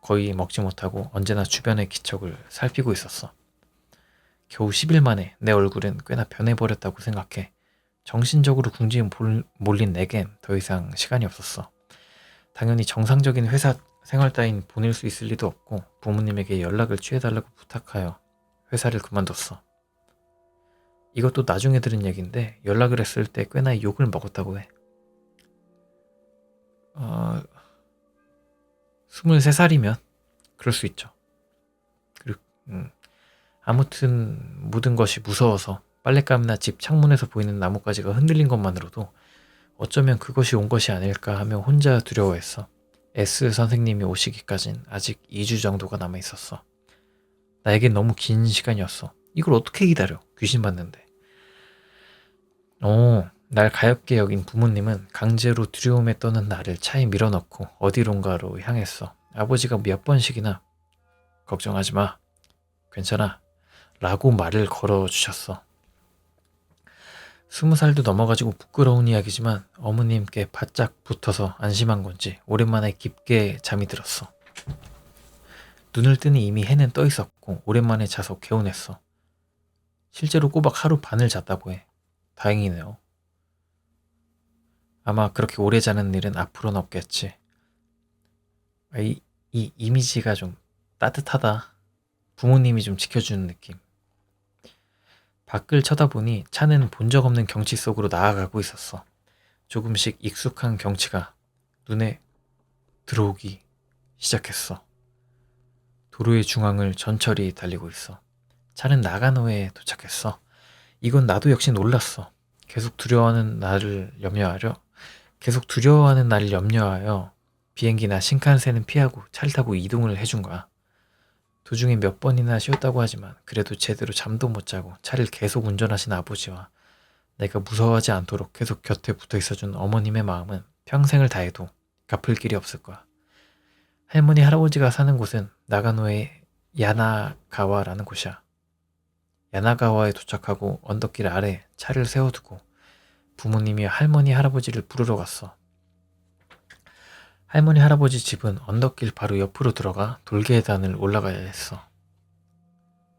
거의 먹지 못하고 언제나 주변의 기척을 살피고 있었어. 겨우 10일 만에 내 얼굴은 꽤나 변해버렸다고 생각해. 정신적으로 궁지에 몰린 내겐 더 이상 시간이 없었어. 당연히 정상적인 회사 생활 따윈 보낼 수 있을 리도 없고 부모님에게 연락을 취해달라고 부탁하여 회사를 그만뒀어. 이것도 나중에 들은 얘기인데 연락을 했을 때 꽤나 욕을 먹었다고 해. 23살이면 그럴 수 있죠. 그리고 아무튼 모든 것이 무서워서 빨랫감이나 집 창문에서 보이는 나뭇가지가 흔들린 것만으로도 어쩌면 그것이 온 것이 아닐까 하며 혼자 두려워했어. S 선생님이 오시기까진 아직 2주 정도가 남아있었어. 나에겐 너무 긴 시간이었어. 이걸 어떻게 기다려? 귀신 봤는데. 날 가엾게 여긴 부모님은 강제로 두려움에 떠는 나를 차에 밀어넣고 어디론가로 향했어. 아버지가 몇 번씩이나 걱정하지 마. 괜찮아. 라고 말을 걸어주셨어. 20살도 넘어가지고 부끄러운 이야기지만 어머님께 바짝 붙어서 안심한 건지 오랜만에 깊게 잠이 들었어. 눈을 뜨니 이미 해는 떠 있었고 오랜만에 자서 개운했어. 실제로 꼬박 하루 반을 잤다고 해. 다행이네요. 아마 그렇게 오래 자는 일은 앞으로는 없겠지. 이 이미지가 좀 따뜻하다. 부모님이 좀 지켜주는 느낌. 밖을 쳐다보니 차는 본 적 없는 경치 속으로 나아가고 있었어. 조금씩 익숙한 경치가 눈에 들어오기 시작했어. 도로의 중앙을 천천히 달리고 있어. 차는 나가노에 도착했어. 이건 나도 역시 놀랐어. 계속 두려워하는 나를 염려하여 비행기나 신칸센은 피하고 차를 타고 이동을 해준 거야. 도중에 몇 번이나 쉬었다고 하지만 그래도 제대로 잠도 못 자고 차를 계속 운전하신 아버지와 내가 무서워하지 않도록 계속 곁에 붙어 있어준 어머님의 마음은 평생을 다해도 갚을 길이 없을 거야. 할머니 할아버지가 사는 곳은 나가노의 야나가와라는 곳이야. 야나가와에 도착하고 언덕길 아래 차를 세워두고 부모님이 할머니 할아버지를 부르러 갔어. 할머니 할아버지 집은 언덕길 바로 옆으로 들어가 돌계단을 올라가야 했어.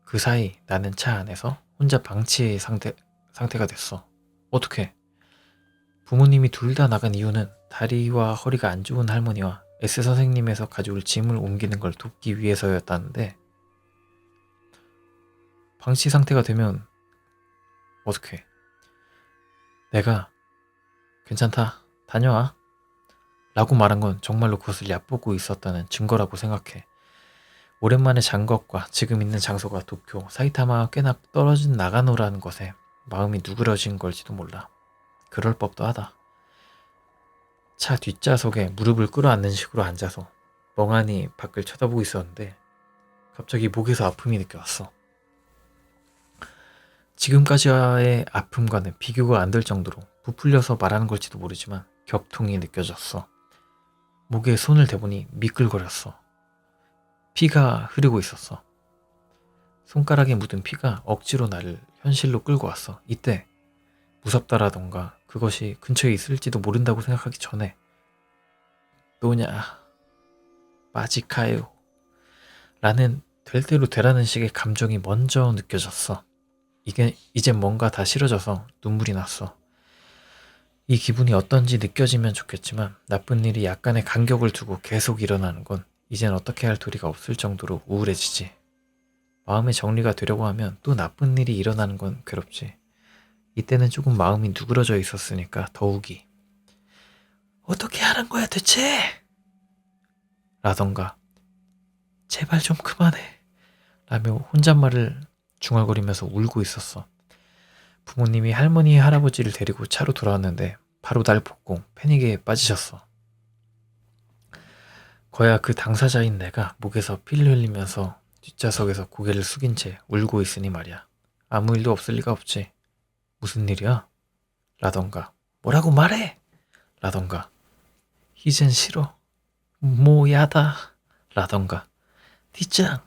그 사이 나는 차 안에서 혼자 방치의 상태가 됐어. 어떡해? 부모님이 둘 다 나간 이유는 다리와 허리가 안 좋은 할머니와 S 선생님에서 가져올 짐을 옮기는 걸 돕기 위해서였다는데 방치 상태가 되면 어떡해? 내가 괜찮다. 다녀와. 라고 말한 건 정말로 그것을 얕보고 있었다는 증거라고 생각해. 오랜만에 잔 것과 지금 있는 장소가 도쿄, 사이타마와 꽤나 떨어진 나가노라는 것에 마음이 누그러진 걸지도 몰라. 그럴 법도 하다. 차 뒷좌석에 무릎을 끌어안는 식으로 앉아서 멍하니 밖을 쳐다보고 있었는데 갑자기 목에서 아픔이 느껴왔어. 지금까지의 아픔과는 비교가 안 될 정도로 부풀려서 말하는 걸지도 모르지만 격통이 느껴졌어. 목에 손을 대보니 미끌거렸어. 피가 흐르고 있었어. 손가락에 묻은 피가 억지로 나를 현실로 끌고 왔어. 이때 무섭다라던가 그것이 근처에 있을지도 모른다고 생각하기 전에 너냐 마지카요 라는 될 대로 되라는 식의 감정이 먼저 느껴졌어. 이게 이젠 뭔가 다 싫어져서 눈물이 났어. 이 기분이 어떤지 느껴지면 좋겠지만 나쁜 일이 약간의 간격을 두고 계속 일어나는 건 이젠 어떻게 할 도리가 없을 정도로 우울해지지. 마음의 정리가 되려고 하면 또 나쁜 일이 일어나는 건 괴롭지. 이때는 조금 마음이 누그러져 있었으니까 더욱이 어떻게 하는 거야 대체? 라던가 제발 좀 그만해 라며 혼잣말을 중얼거리면서 울고 있었어. 부모님이 할머니 할아버지를 데리고 차로 돌아왔는데 바로 날 보고 패닉에 빠지셨어. 거야 그 당사자인 내가 목에서 피를 흘리면서 뒷좌석에서 고개를 숙인 채 울고 있으니 말이야. 아무 일도 없을 리가 없지. 무슨 일이야? 라던가 뭐라고 말해? 라던가 이젠 싫어. 뭐야다. 라던가 뒷장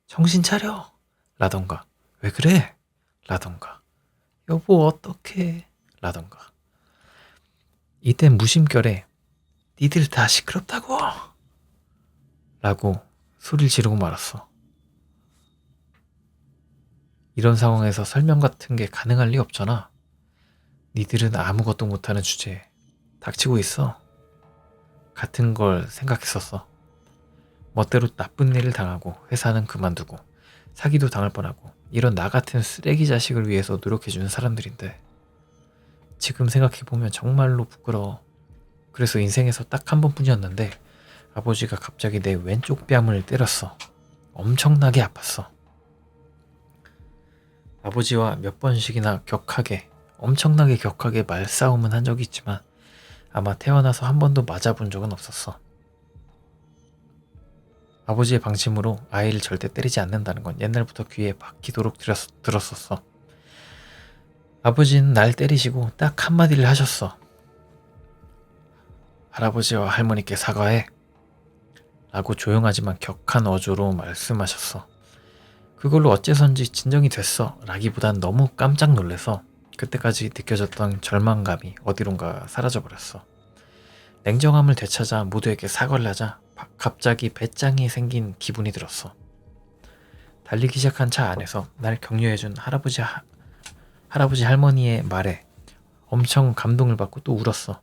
정신 차려. 라던가 왜 그래? 라던가 여보 어떡해? 라던가 이땐 무심결에 니들 다 시끄럽다고 라고 소리를 지르고 말았어. 이런 상황에서 설명 같은 게 가능할 리 없잖아. 니들은 아무것도 못하는 주제에 닥치고 있어. 같은 걸 생각했었어. 멋대로 나쁜 일을 당하고 회사는 그만두고 사기도 당할 뻔하고 이런 나 같은 쓰레기 자식을 위해서 노력해주는 사람들인데 지금 생각해보면 정말로 부끄러워. 그래서 인생에서 딱 한 번뿐이었는데 아버지가 갑자기 내 왼쪽 뺨을 때렸어. 엄청나게 아팠어. 아버지와 몇 번씩이나 엄청나게 격하게 말싸움은 한 적이 있지만 아마 태어나서 한 번도 맞아본 적은 없었어. 아버지의 방침으로 아이를 절대 때리지 않는다는 건 옛날부터 귀에 박히도록 들었었어. 아버지는 날 때리시고 딱 한마디를 하셨어. 할아버지와 할머니께 사과해. 라고 조용하지만 격한 어조로 말씀하셨어. 그걸로 어째선지 진정이 됐어 라기보단 너무 깜짝 놀라서 그때까지 느껴졌던 절망감이 어디론가 사라져버렸어. 냉정함을 되찾아 모두에게 사과를 하자 갑자기 배짱이 생긴 기분이 들었어. 달리기 시작한 차 안에서 날 격려해준 할아버지 할머니의 말에 엄청 감동을 받고 또 울었어.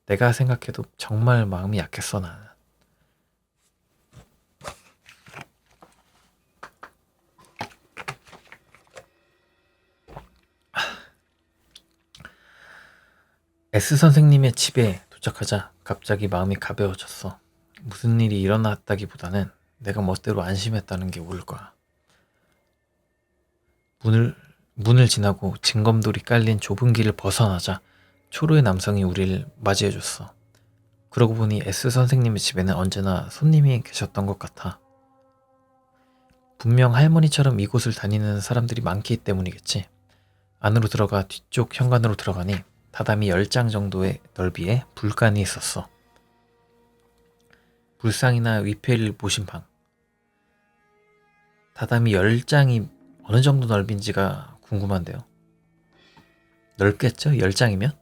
내가 생각해도 정말 마음이 약했어 나는. S 선생님의 집에 도착하자 갑자기 마음이 가벼워졌어. 무슨 일이 일어났다기보다는 내가 멋대로 안심했다는 게 옳을 거야. 문을 지나고 징검돌이 깔린 좁은 길을 벗어나자 초로의 남성이 우리를 맞이해줬어. 그러고 보니 S 선생님의 집에는 언제나 손님이 계셨던 것 같아. 분명 할머니처럼 이곳을 다니는 사람들이 많기 때문이겠지. 안으로 들어가 뒤쪽 현관으로 들어가니 다다미 10장 정도의 넓이의 불간이 있었어. 불상이나 위패를 모신 방. 다다미 10장이 어느 정도 넓인지가 궁금한데요. 넓겠죠? 10장이면?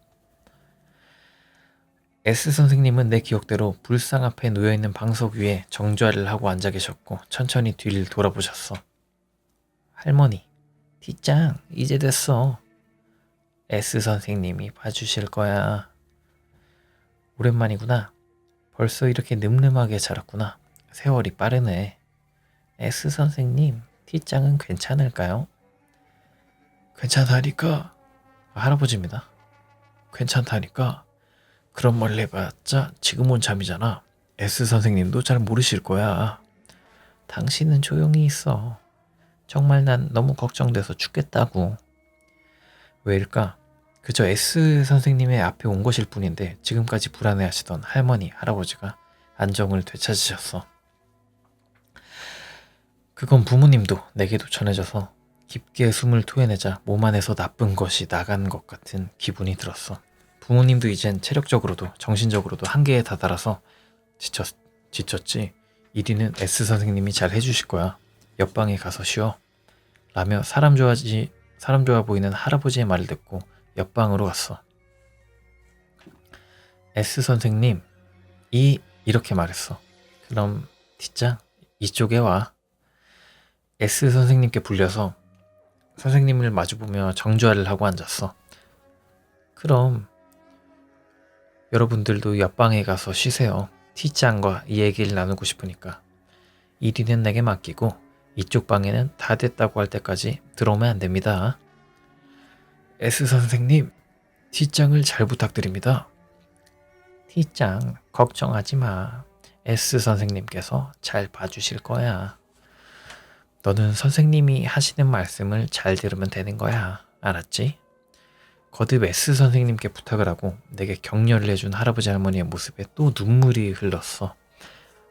S 선생님은 내 기억대로 불상 앞에 놓여있는 방석 위에 정좌를 하고 앉아 계셨고 천천히 뒤를 돌아보셨어. 할머니, 뒷장 이제 됐어. S 선생님이 봐주실 거야. 오랜만이구나. 벌써 이렇게 늠름하게 자랐구나. 세월이 빠르네. S 선생님, 뒷장은 괜찮을까요? 괜찮다니까. 할아버지입니다. 괜찮다니까. 그런 말을 해봤자 지금 온 잠이잖아. S 선생님도 잘 모르실 거야. 당신은 조용히 있어. 정말 난 너무 걱정돼서 죽겠다고. 왜일까? 그저 S 선생님의 앞에 온 것일 뿐인데 지금까지 불안해하시던 할머니, 할아버지가 안정을 되찾으셨어. 그건 부모님도 내게도 전해져서 깊게 숨을 토해내자 몸 안에서 나쁜 것이 나간 것 같은 기분이 들었어. 부모님도 이젠 체력적으로도 정신적으로도 한계에 다다라서 지쳤지. 이리는 S 선생님이 잘 해주실 거야. 옆방에 가서 쉬어. 라며 사람 좋아 보이는 할아버지의 말을 듣고 옆방으로 갔어. S 선생님, 이렇게 말했어. 그럼 T짱, 이쪽에 와. S 선생님께 불려서 선생님을 마주보며 정주화를 하고 앉았어. 그럼 여러분들도 옆방에 가서 쉬세요. T짱과 이 얘기를 나누고 싶으니까. 이리는 내게 맡기고 이쪽 방에는 다 됐다고 할 때까지 들어오면 안 됩니다. S 선생님, T짱을 잘 부탁드립니다. T짱, 걱정하지 마. S 선생님께서 잘 봐주실 거야. 너는 선생님이 하시는 말씀을 잘 들으면 되는 거야. 알았지? 거듭 S 선생님께 부탁을 하고 내게 격려를 해준 할아버지 할머니의 모습에 또 눈물이 흘렀어.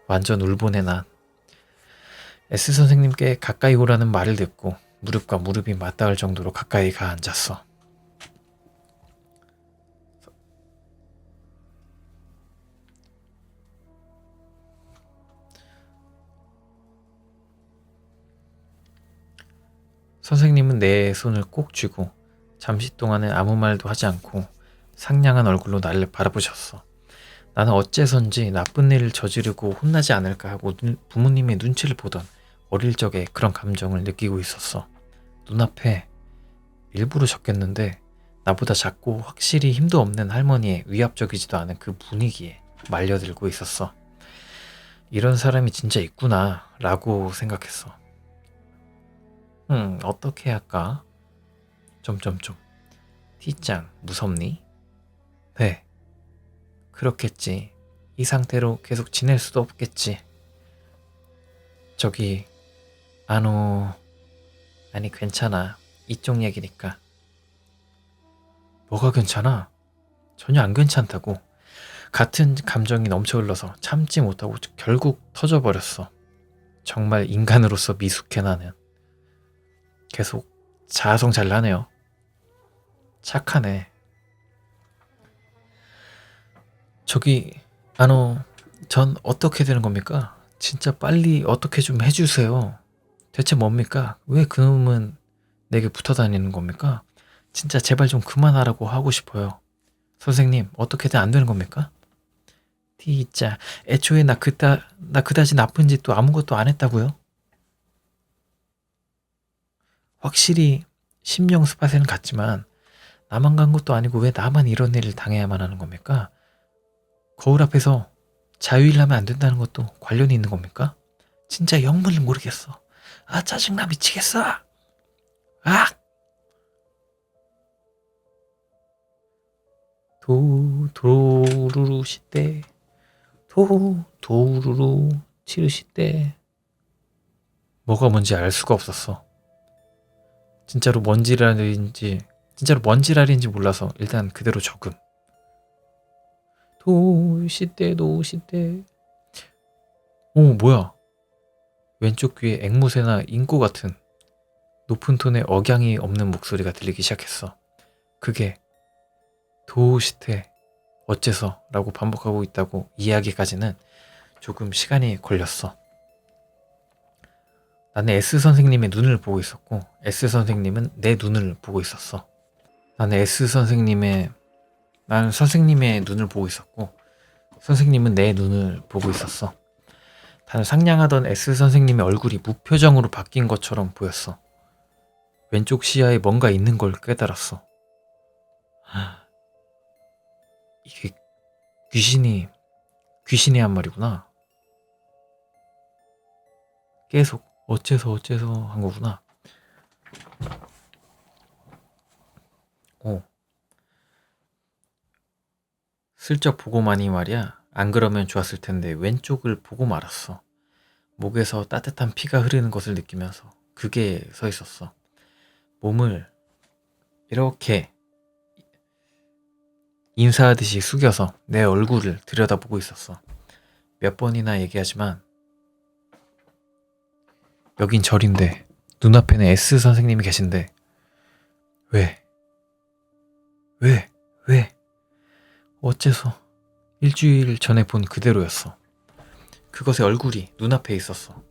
완전 울보네 난. S 선생님께 가까이 오라는 말을 듣고 무릎과 무릎이 맞닿을 정도로 가까이 가 앉았어. 선생님은 내 손을 꼭 쥐고 잠시 동안은 아무 말도 하지 않고 상냥한 얼굴로 나를 바라보셨어. 나는 어째선지 나쁜 일을 저지르고 혼나지 않을까 하고 부모님의 눈치를 보던 어릴 적에 그런 감정을 느끼고 있었어. 눈앞에 일부러 적겠는데 나보다 작고 확실히 힘도 없는 할머니의 위압적이지도 않은 그 분위기에 말려들고 있었어. 이런 사람이 진짜 있구나 라고 생각했어. 어떻게 할까? T짱, 무섭니? 네, 그렇겠지. 이 상태로 계속 지낼 수도 없겠지. 저기, 아니 괜찮아. 이쪽 얘기니까. 뭐가 괜찮아? 전혀 안 괜찮다고. 같은 감정이 넘쳐 흘러서 참지 못하고 결국 터져버렸어. 정말 인간으로서 미숙해 나는. 계속 자아성 잘 나네요. 착하네. 저기, 전 어떻게 되는 겁니까? 진짜 빨리 어떻게 좀 해주세요. 대체 뭡니까? 왜 그놈은 내게 붙어 다니는 겁니까? 진짜 제발 좀 그만하라고 하고 싶어요. 선생님, 어떻게든 안 되는 겁니까? 진짜, 애초에 나 그다지 나쁜 짓도 아무것도 안 했다고요? 확실히 심령스팟에는 갔지만 나만 간 것도 아니고 왜 나만 이런 일을 당해야만 하는 겁니까? 거울 앞에서 자유일 하면 안 된다는 것도 관련이 있는 겁니까? 진짜 영문을 모르겠어. 아, 짜증나 미치겠어. 아! 도루루 시대 도루루 치르시대. 뭐가 뭔지 알 수가 없었어. 진짜로 뭔 지랄인지 몰라서 일단 그대로 적음. 도시대. 뭐야. 왼쪽 귀에 앵무새나 인꼬 같은 높은 톤의 억양이 없는 목소리가 들리기 시작했어. 그게 도시대 어째서 라고 반복하고 있다고 이해하기까지는 조금 시간이 걸렸어. 나는 S 선생님의 눈을 보고 있었고 S 선생님은 내 눈을 보고 있었어. 나는 선생님의 눈을 보고 있었고 선생님은 내 눈을 보고 있었어. 다들 상냥하던 S 선생님의 얼굴이 무표정으로 바뀐 것처럼 보였어. 왼쪽 시야에 뭔가 있는 걸 깨달았어. 이게 귀신이 한 말이구나. 계속 어째서 한 거구나. 슬쩍 보고만이 말이야. 안 그러면 좋았을 텐데 왼쪽을 보고 말았어. 목에서 따뜻한 피가 흐르는 것을 느끼면서 그게 서 있었어. 몸을 이렇게 인사하듯이 숙여서 내 얼굴을 들여다보고 있었어. 몇 번이나 얘기하지만 여긴 절인데 눈앞에는 S 선생님이 계신데 왜? 어째서 일주일 전에 본 그대로였어. 그것의 얼굴이 눈앞에 있었어.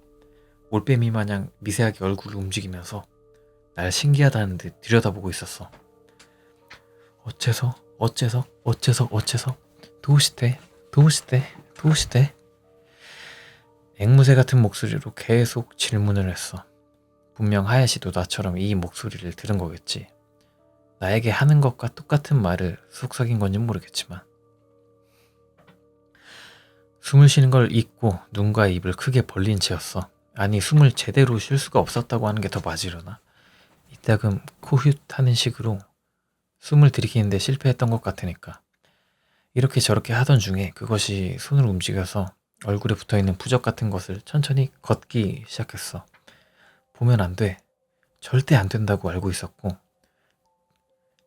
올빼미 마냥 미세하게 얼굴을 움직이면서 날 신기하다는 듯 들여다보고 있었어. 어째서 도우시대 앵무새 같은 목소리로 계속 질문을 했어. 분명 하야시도 나처럼 이 목소리를 들은 거겠지. 나에게 하는 것과 똑같은 말을 속삭인 건지 모르겠지만 숨을 쉬는 걸 잊고 눈과 입을 크게 벌린 채였어. 아니, 숨을 제대로 쉴 수가 없었다고 하는 게 더 맞으려나? 이따금 코휴하는 식으로 숨을 들이키는데 실패했던 것 같으니까. 이렇게 저렇게 하던 중에 그것이 손을 움직여서 얼굴에 붙어있는 부적 같은 것을 천천히 걷기 시작했어. 보면 안 돼. 절대 안 된다고 알고 있었고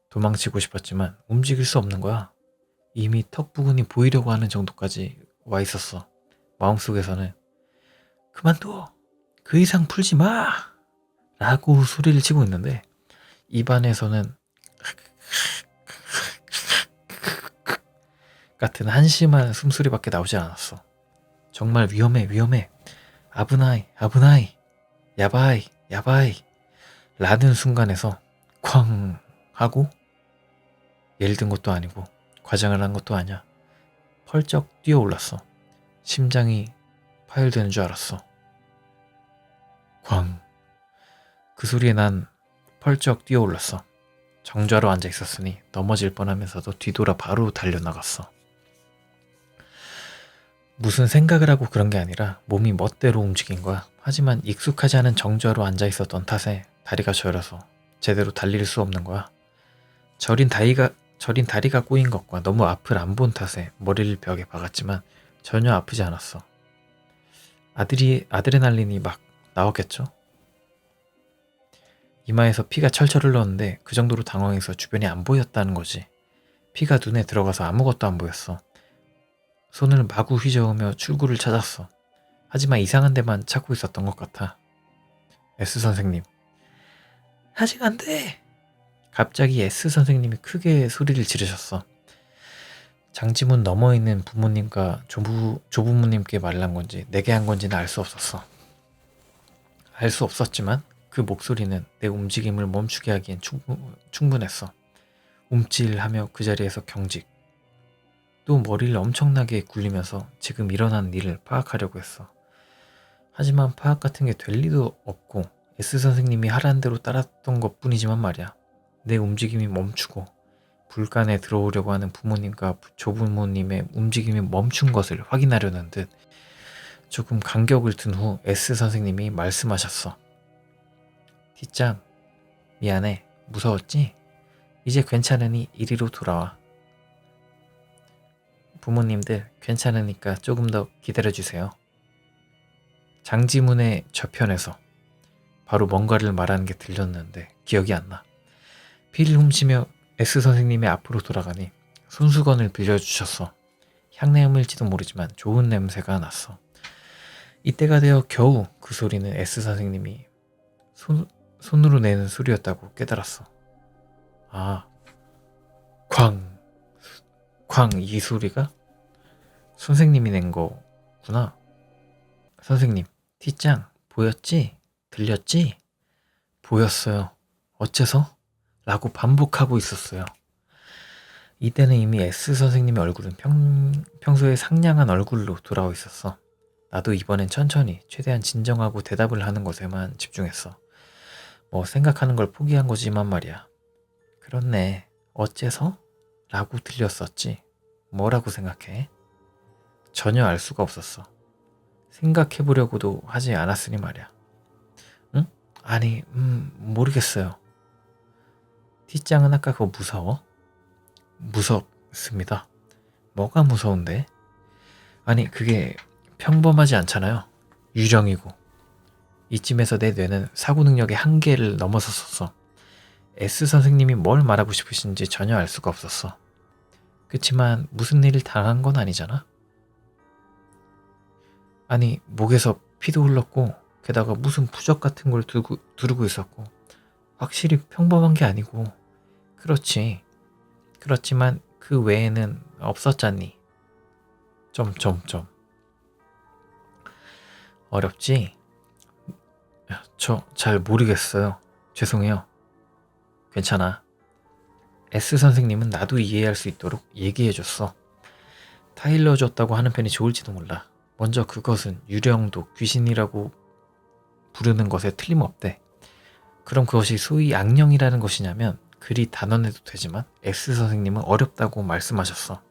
도망치고 싶었지만 움직일 수 없는 거야. 이미 턱 부분이 보이려고 하는 정도까지 와 있었어. 마음속에서는 그만둬! 그 이상 풀지 마! 라고 소리를 치고 있는데 입안에서는 같은 한심한 숨소리밖에 나오지 않았어. 정말 위험해. 아브나이, 야바이 라는 순간에서 쾅 하고 예를 든 것도 아니고 과장을 한 것도 아니야. 펄쩍 뛰어올랐어. 심장이 파열되는 줄 알았어. 쾅. 그 소리에 난 펄쩍 뛰어올랐어. 정좌로 앉아 있었으니 넘어질 뻔하면서도 뒤돌아 바로 달려나갔어. 무슨 생각을 하고 그런 게 아니라 몸이 멋대로 움직인 거야. 하지만 익숙하지 않은 정좌로 앉아 있었던 탓에 다리가 저려서 제대로 달릴 수 없는 거야. 저린 다리가 꼬인 것과 너무 앞을 안 본 탓에 머리를 벽에 박았지만 전혀 아프지 않았어. 아드레날린이 막 나왔겠죠? 이마에서 피가 철철 흘렀는데 그 정도로 당황해서 주변이 안 보였다는 거지. 피가 눈에 들어가서 아무것도 안 보였어. 손을 마구 휘저으며 출구를 찾았어. 하지만 이상한 데만 찾고 있었던 것 같아. S 선생님. 아직 안 돼. 갑자기 S 선생님이 크게 소리를 지르셨어. 장지문 너머에 있는 부모님과 조부모님께 말을 한 건지 내게 한 건지는 알 수 없었어. 알 수 없었지만 그 목소리는 내 움직임을 멈추게 하기엔 충분했어. 움찔하며 그 자리에서 경직. 또 머리를 엄청나게 굴리면서 지금 일어난 일을 파악하려고 했어. 하지만 파악 같은 게 될 리도 없고 S 선생님이 하라는 대로 따랐던 것 뿐이지만 말이야. 내 움직임이 멈추고 불간에 들어오려고 하는 부모님과 조부모님의 움직임이 멈춘 것을 확인하려는 듯 조금 간격을 둔 후 S 선생님이 말씀하셨어. T짱, 미안해. 무서웠지? 이제 괜찮으니 이리로 돌아와. 부모님들 괜찮으니까 조금 더 기다려주세요. 장지문의 저편에서 바로 뭔가를 말하는 게 들렸는데 기억이 안 나. 피를 훔치며 S 선생님의 앞으로 돌아가니 손수건을 빌려주셨어. 향냄일지도 모르지만 좋은 냄새가 났어. 이때가 되어 겨우 그 소리는 S 선생님이 손으로 내는 소리였다고 깨달았어. 아, 쾅 이 소리가 선생님이 낸 거구나. 선생님, T짱 보였지? 들렸지? 보였어요. 어째서? 라고 반복하고 있었어요. 이때는 이미 S 선생님의 얼굴은 평소에 상냥한 얼굴로 돌아와 있었어. 나도 이번엔 천천히 최대한 진정하고 대답을 하는 것에만 집중했어. 뭐 생각하는 걸 포기한 거지만 말이야. 그렇네. 어째서? 라고 들렸었지. 뭐라고 생각해? 전혀 알 수가 없었어. 생각해보려고도 하지 않았으니 말이야. 응? 아니, 모르겠어요. T짱은 아까 그거 무서워? 무섭습니다. 뭐가 무서운데? 아니, 그게 평범하지 않잖아요. 유령이고. 이쯤에서 내 뇌는 사고 능력의 한계를 넘어섰었어. S 선생님이 뭘 말하고 싶으신지 전혀 알 수가 없었어. 그치만 무슨 일을 당한 건 아니잖아? 아니, 목에서 피도 흘렀고 게다가 무슨 부적 같은 걸 두르고 있었고 확실히 평범한 게 아니고 그렇지. 그렇지만 그 외에는 없었잖니. 점점점. 어렵지? 저 잘 모르겠어요. 죄송해요. 괜찮아. S 선생님은 나도 이해할 수 있도록 얘기해줬어. 타일러 줬다고 하는 편이 좋을지도 몰라. 먼저 그것은 유령도 귀신이라고 부르는 것에 틀림없대. 그럼 그것이 소위 악령이라는 것이냐면 그리 단언해도 되지만 S 선생님은 어렵다고 말씀하셨어.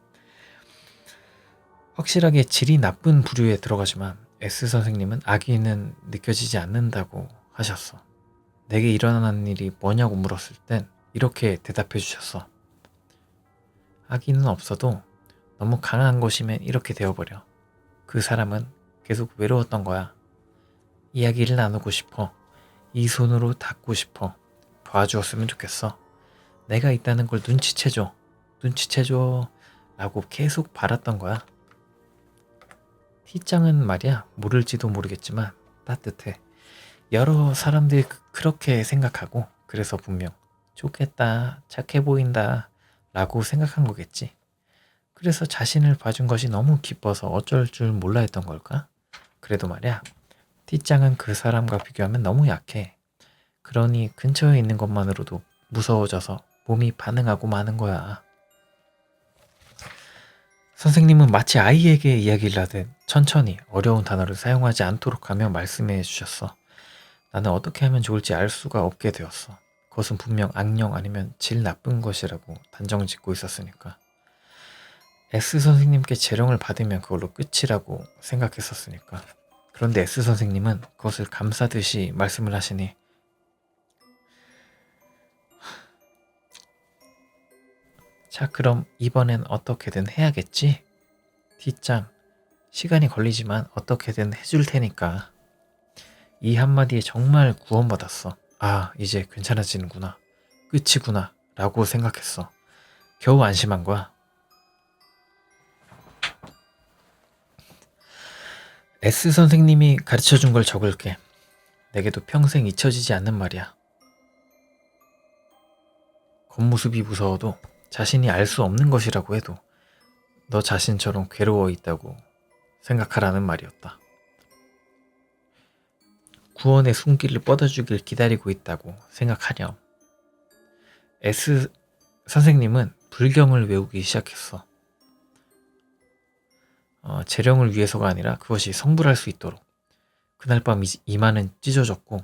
확실하게 질이 나쁜 부류에 들어가지만 S 선생님은 악의는 느껴지지 않는다고 하셨어. 내게 일어난 일이 뭐냐고 물었을 땐 이렇게 대답해 주셨어. 악의는 없어도 너무 강한 것이면 이렇게 되어버려. 그 사람은 계속 외로웠던 거야. 이야기를 나누고 싶어. 이 손으로 닿고 싶어. 봐주었으면 좋겠어. 내가 있다는 걸 눈치채줘. 눈치채줘. 라고 계속 바랐던 거야. T짱은 말이야 모를지도 모르겠지만 따뜻해. 여러 사람들이 그렇게 생각하고 그래서 분명 좋겠다, 착해 보인다 라고 생각한 거겠지. 그래서 자신을 봐준 것이 너무 기뻐서 어쩔 줄 몰라 했던 걸까? 그래도 말이야 T짱은 그 사람과 비교하면 너무 약해. 그러니 근처에 있는 것만으로도 무서워져서 몸이 반응하고 마는 거야. 선생님은 마치 아이에게 이야기를 하듯 천천히 어려운 단어를 사용하지 않도록 하며 말씀해 주셨어. 나는 어떻게 하면 좋을지 알 수가 없게 되었어. 그것은 분명 악령 아니면 질 나쁜 것이라고 단정 짓고 있었으니까. S 선생님께 재령을 받으면 그걸로 끝이라고 생각했었으니까. 그런데 S 선생님은 그것을 감싸듯이 말씀을 하시니 자, 그럼 이번엔 어떻게든 해야겠지? T짱, 시간이 걸리지만 어떻게든 해줄 테니까. 이 한마디에 정말 구원받았어. 아, 이제 괜찮아지는구나. 끝이구나. 라고 생각했어. 겨우 안심한 거야. S 선생님이 가르쳐준 걸 적을게. 내게도 평생 잊혀지지 않는 말이야. 겉모습이 무서워도 자신이 알 수 없는 것이라고 해도 너 자신처럼 괴로워 있다고 생각하라는 말이었다. 구원의 손길을 뻗어주길 기다리고 있다고 생각하렴. S 선생님은 불경을 외우기 시작했어. 재령을 위해서가 아니라 그것이 성불할 수 있도록. 그날 밤 이마는 찢어졌고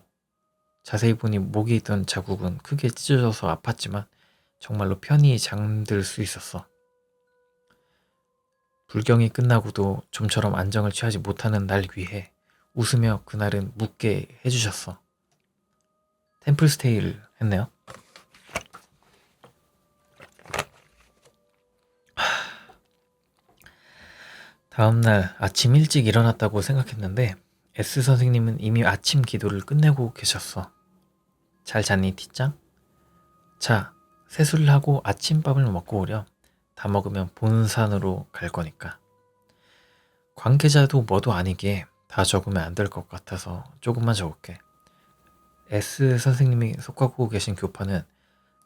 자세히 보니 목에 있던 자국은 크게 찢어져서 아팠지만 정말로 편히 잠들 수 있었어. 불경이 끝나고도 좀처럼 안정을 취하지 못하는 날 위해 웃으며 그날은 묵게 해주셨어. 템플스테이를 했네요. 다음날 아침 일찍 일어났다고 생각했는데 S 선생님은 이미 아침 기도를 끝내고 계셨어. 잘 잤니, T짱? 자, 세수를 하고 아침밥을 먹고 오렴. 다 먹으면 본산으로 갈 거니까. 관계자도 뭐도 아니기에 다 적으면 안 될 것 같아서 조금만 적을게. S 선생님이 속하고 계신 교파는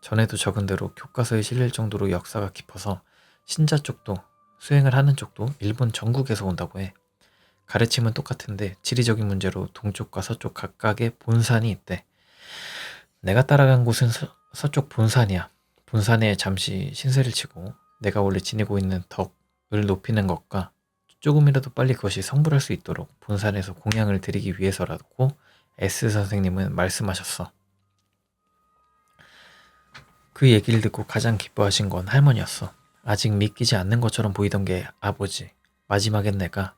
전에도 적은 대로 교과서에 실릴 정도로 역사가 깊어서 신자 쪽도 수행을 하는 쪽도 일본 전국에서 온다고 해. 가르침은 똑같은데 지리적인 문제로 동쪽과 서쪽 각각의 본산이 있대. 내가 따라간 곳은 서쪽 본산이야. 본산에 잠시 신세를 치고 내가 원래 지니고 있는 덕을 높이는 것과 조금이라도 빨리 그것이 성불할 수 있도록 본산에서 공양을 드리기 위해서라고 S 선생님은 말씀하셨어. 그 얘기를 듣고 가장 기뻐하신 건 할머니였어. 아직 믿기지 않는 것처럼 보이던 게 아버지. 마지막엔 내가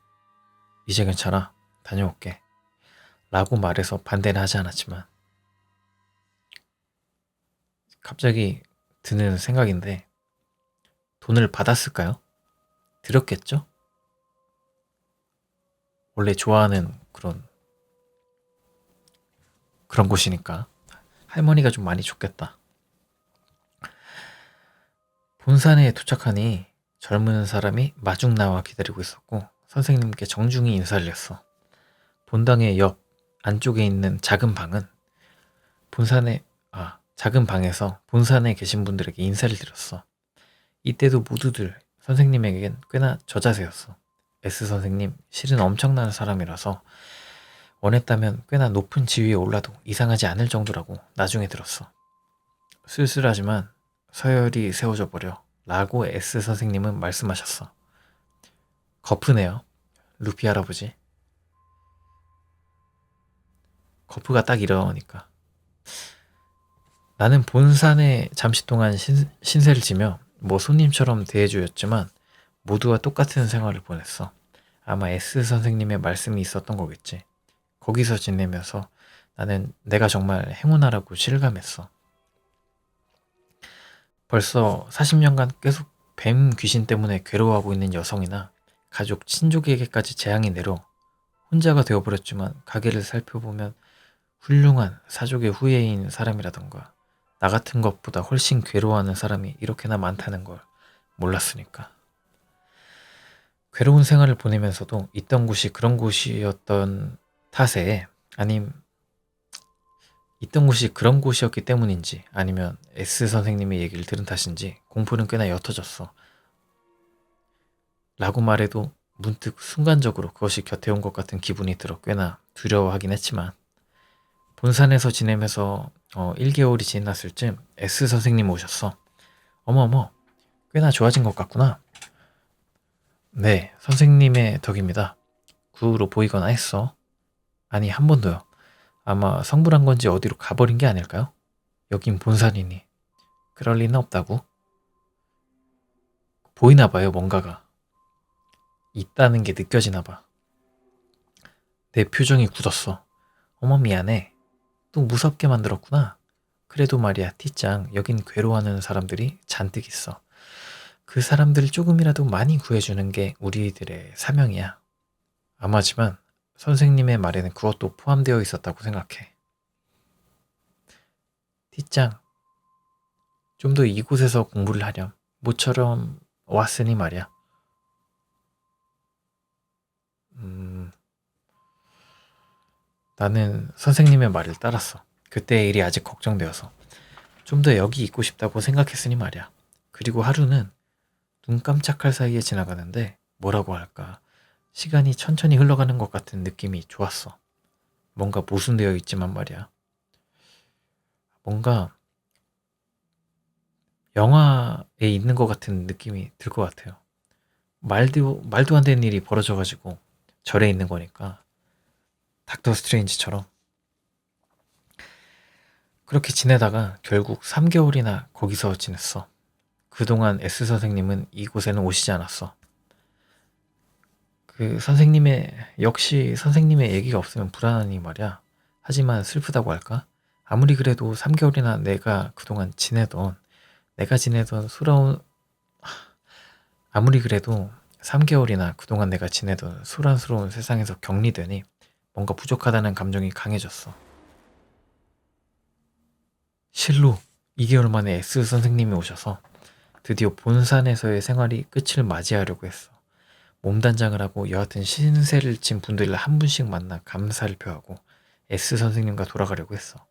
이제 괜찮아. 다녀올게. 라고 말해서 반대는 하지 않았지만 갑자기 드는 생각인데 돈을 받았을까요? 들었겠죠? 원래 좋아하는 그런 곳이니까 할머니가 좀 많이 줬겠다. 본산에 도착하니 젊은 사람이 마중 나와 기다리고 있었고 선생님께 정중히 인사를 했어. 본당의 옆 안쪽에 있는 작은 방은 작은 방에서 본산에 계신 분들에게 인사를 드렸어. 이때도 모두들 선생님에겐 꽤나 저자세였어. S 선생님 실은 엄청난 사람이라서 원했다면 꽤나 높은 지위에 올라도 이상하지 않을 정도라고 나중에 들었어. 쓸쓸하지만 서열이 세워져 버려 라고 S 선생님은 말씀하셨어. 거프네요. 루피 할아버지. 거프가 딱 이러니까. 나는 본산에 잠시 동안 신세를 지며 뭐 손님처럼 대해주었지만 모두와 똑같은 생활을 보냈어. 아마 S 선생님의 말씀이 있었던 거겠지. 거기서 지내면서 나는 내가 정말 행운아라고 실감했어. 벌써 40년간 계속 뱀 귀신 때문에 괴로워하고 있는 여성이나 가족, 친족에게까지 재앙이 내려 혼자가 되어버렸지만 가게를 살펴보면 훌륭한 사족의 후예인 사람이라던가 나 같은 것보다 훨씬 괴로워하는 사람이 이렇게나 많다는 걸 몰랐으니까. 괴로운 생활을 보내면서도 있던 곳이 그런 곳이었던 탓에 아님 있던 곳이 그런 곳이었기 때문인지 아니면 S 선생님의 얘기를 들은 탓인지 공부는 꽤나 옅어졌어. 라고 말해도 문득 순간적으로 그것이 곁에 온 것 같은 기분이 들어 꽤나 두려워하긴 했지만 본산에서 지내면서 1개월이 지났을 쯤 S 선생님 오셨어. 어머어머, 꽤나 좋아진 것 같구나. 네, 선생님의 덕입니다. 구로 보이거나 했어. 아니, 한 번도요. 아마 성불한 건지 어디로 가버린 게 아닐까요? 여긴 본산이니. 그럴 리는 없다고. 보이나 봐요, 뭔가가. 있다는 게 느껴지나 봐. 내 표정이 굳었어. 어머, 미안해. 또 무섭게 만들었구나. 그래도 말이야, 티짱, 여긴 괴로워하는 사람들이 잔뜩 있어. 그 사람들을 조금이라도 많이 구해주는 게 우리들의 사명이야. 아마지만 선생님의 말에는 그것도 포함되어 있었다고 생각해. 티짱, 좀 더 이곳에서 공부를 하렴. 모처럼 왔으니 말이야. 나는 선생님의 말을 따랐어. 그때의 일이 아직 걱정되어서. 좀 더 여기 있고 싶다고 생각했으니 말이야. 그리고 하루는 눈 깜짝할 사이에 지나가는데 뭐라고 할까. 시간이 천천히 흘러가는 것 같은 느낌이 좋았어. 뭔가 모순되어 있지만 말이야. 뭔가 영화에 있는 것 같은 느낌이 들 것 같아요. 말도 안 되는 일이 벌어져가지고 절에 있는 거니까. 닥터 스트레인지처럼. 그렇게 지내다가 결국 3개월이나 거기서 지냈어. 그동안 S 선생님은 이곳에는 오시지 않았어. 역시 선생님의 얘기가 없으면 불안하니 말이야. 하지만 슬프다고 할까? 아무리 그래도 3개월이나 내가 지내던 소란스러운 세상에서 격리되니 뭔가 부족하다는 감정이 강해졌어. 실로 2개월 만에 S 선생님이 오셔서 드디어 본산에서의 생활이 끝을 맞이하려고 했어. 몸단장을 하고 여하튼 신세를 진 분들을 한 분씩 만나 감사를 표하고 S 선생님과 돌아가려고 했어.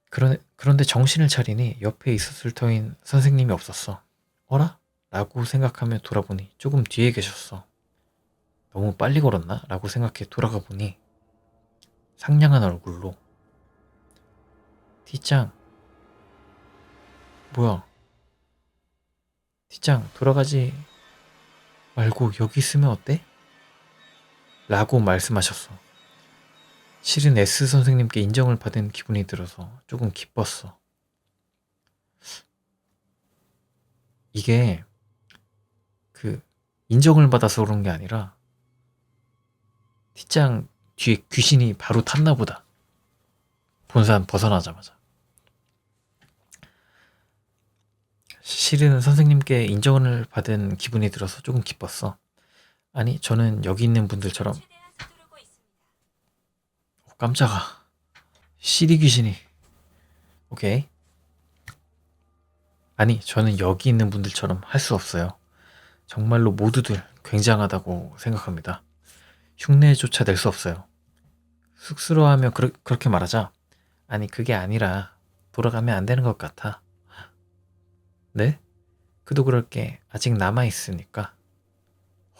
그런데 정신을 차리니 옆에 있었을 터인 선생님이 없었어. 어라? 라고 생각하며 돌아보니 조금 뒤에 계셨어. 너무 빨리 걸었나? 라고 생각해 돌아가 보니 상냥한 얼굴로 티짱, 뭐야? 티짱, 돌아가지 말고 여기 있으면 어때? 라고 말씀하셨어. 실은 S 선생님께 인정을 받은 기분이 들어서 조금 기뻤어. 이게 인정을 받아서 그런 게 아니라 티짱 뒤에 귀신이 바로 탔나 보다. 본산 벗어나자마자. 실은 선생님께 인정을 받은 기분이 들어서 조금 기뻤어. 아니, 저는 여기 있는 분들처럼 깜짝아. 시리 귀신이. 오케이. 아니, 저는 여기 있는 분들처럼 할 수 없어요. 정말로 모두들 굉장하다고 생각합니다. 흉내조차 낼 수 없어요. 쑥스러워하며 그렇게 말하자. 아니, 그게 아니라 돌아가면 안 되는 것 같아. 네? 그도 그럴 게 아직 남아있으니까.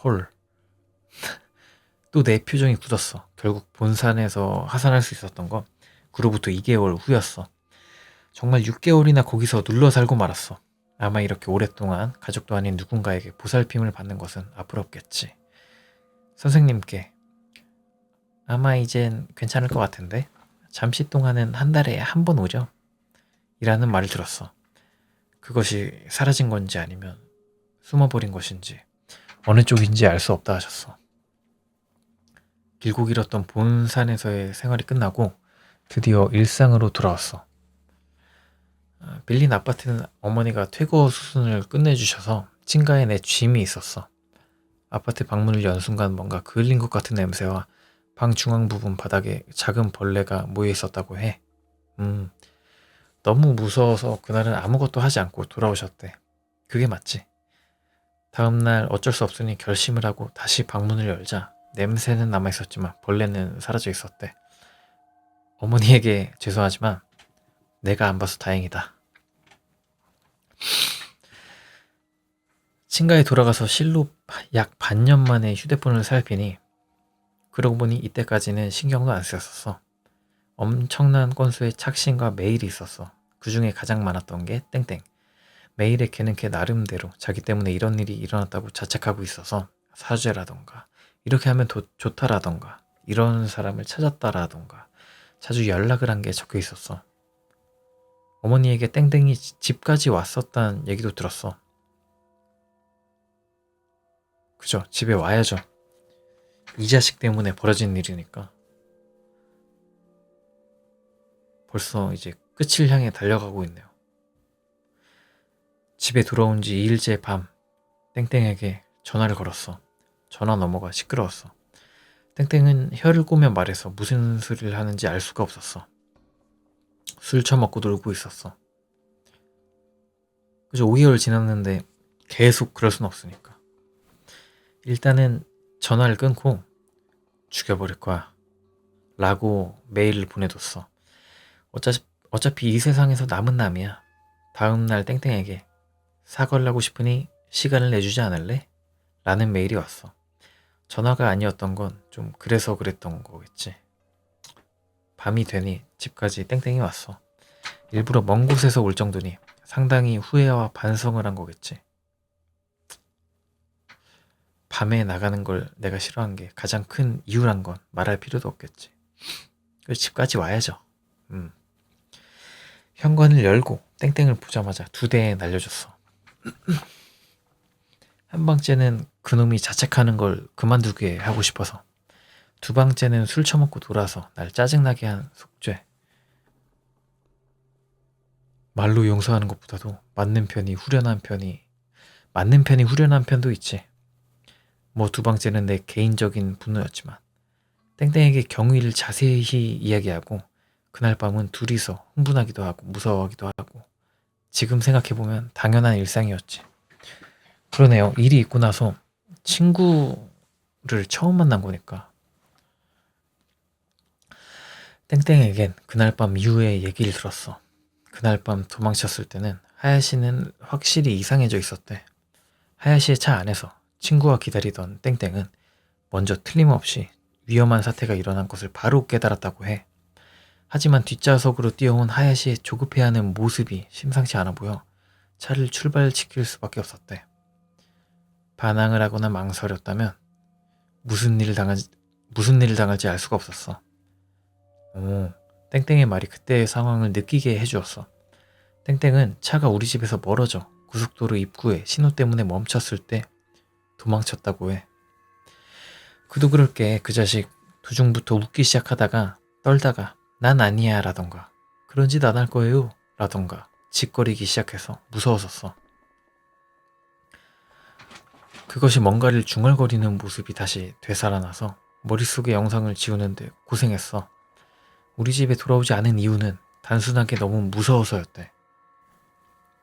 헐. 또 내 표정이 굳었어. 결국 본산에서 하산할 수 있었던 건 그로부터 2개월 후였어. 정말 6개월이나 거기서 눌러 살고 말았어. 아마 이렇게 오랫동안 가족도 아닌 누군가에게 보살핌을 받는 것은 앞으로 없겠지. 선생님께 아마 이젠 괜찮을 것 같은데 잠시 동안은 한 달에 한 번 오죠? 이라는 말을 들었어. 그것이 사라진 건지 아니면 숨어버린 것인지 어느 쪽인지 알 수 없다 하셨어. 길고 길었던 본산에서의 생활이 끝나고 드디어 일상으로 돌아왔어. 빌린 아파트는 어머니가 퇴거 수순을 끝내주셔서 층가에 내 짐이 있었어. 아파트 방문을 연 순간 뭔가 그을린 것 같은 냄새와 방 중앙 부분 바닥에 작은 벌레가 모여 있었다고 해. 너무 무서워서 그날은 아무것도 하지 않고 돌아오셨대. 그게 맞지. 다음날 어쩔 수 없으니 결심을 하고 다시 방문을 열자 냄새는 남아있었지만 벌레는 사라져 있었대. 어머니에게 죄송하지만 내가 안 봐서 다행이다. 친가에 돌아가서 실로 약 반년 만에 휴대폰을 살피니 그러고 보니 이때까지는 신경도 안 쓰였었어. 엄청난 건수의 착신과 메일이 있었어. 그 중에 가장 많았던 게 땡땡. 메일에 걔는 걔 나름대로 자기 때문에 이런 일이 일어났다고 자책하고 있어서 사죄라던가 이렇게 하면 좋다라던가 이런 사람을 찾았다라던가 자주 연락을 한 게 적혀 있었어. 어머니에게 땡땡이 집까지 왔었다는 얘기도 들었어. 그죠? 집에 와야죠. 이 자식 때문에 벌어진 일이니까. 벌써 이제 끝을 향해 달려가고 있네요. 집에 돌아온 지 2일째 밤 땡땡에게 전화를 걸었어. 전화 너머가 시끄러웠어. 땡땡은 혀를 꼬며 말해서 무슨 소리를 하는지 알 수가 없었어. 술 처먹고 놀고 있었어. 그죠? 5개월 지났는데 계속 그럴 순 없으니까. 일단은 전화를 끊고 죽여버릴 거야 라고 메일을 보내뒀어. 어차피 이 세상에서 남은 남이야. 다음날 땡땡에게 사과를 하고 싶으니 시간을 내주지 않을래? 라는 메일이 왔어. 전화가 아니었던 건 좀 그래서 그랬던 거겠지. 밤이 되니 집까지 땡땡이 왔어. 일부러 먼 곳에서 올 정도니 상당히 후회와 반성을 한 거겠지. 밤에 나가는 걸 내가 싫어한 게 가장 큰 이유란 건 말할 필요도 없겠지. 집까지 와야죠. 현관을 열고 땡땡을 보자마자 2대에 날려줬어. 한 방째는 그놈이 자책하는 걸 그만두게 하고 싶어서, 2방째는 술 처먹고 돌아서 날 짜증나게 한 속죄. 말로 용서하는 것보다도 맞는 편이 후련한 편도 있지. 뭐 2방째는 내 개인적인 분노였지만 땡땡에게 경위를 자세히 이야기하고 그날 밤은 둘이서 흥분하기도 하고 무서워하기도 하고 지금 생각해보면 당연한 일상이었지. 그러네요. 일이 있고 나서 친구를 처음 만난 거니까 땡땡에겐 그날 밤 이후의 얘기를 들었어. 그날 밤 도망쳤을 때는 하야시는 확실히 이상해져 있었대. 하야시의 차 안에서 친구와 기다리던 땡땡은 먼저 틀림없이 위험한 사태가 일어난 것을 바로 깨달았다고 해. 하지만 뒷좌석으로 뛰어온 하야시의 조급해하는 모습이 심상치 않아 보여 차를 출발시킬 수밖에 없었대. 반항을 하거나 망설였다면 무슨 일을 당할지 알 수가 없었어. 땡땡의 말이 그때의 상황을 느끼게 해주었어. 땡땡은 차가 우리 집에서 멀어져 고속도로 입구에 신호 때문에 멈췄을 때 도망쳤다고 해. 그도 그럴 게 그 자식 도중부터 웃기 시작하다가 떨다가 난 아니야 라던가 그런 짓 안 할 거예요 라던가 짓거리기 시작해서 무서웠었어. 그것이 뭔가를 중얼거리는 모습이 다시 되살아나서 머릿속의 영상을 지우는데 고생했어. 우리 집에 돌아오지 않은 이유는 단순하게 너무 무서워서였대.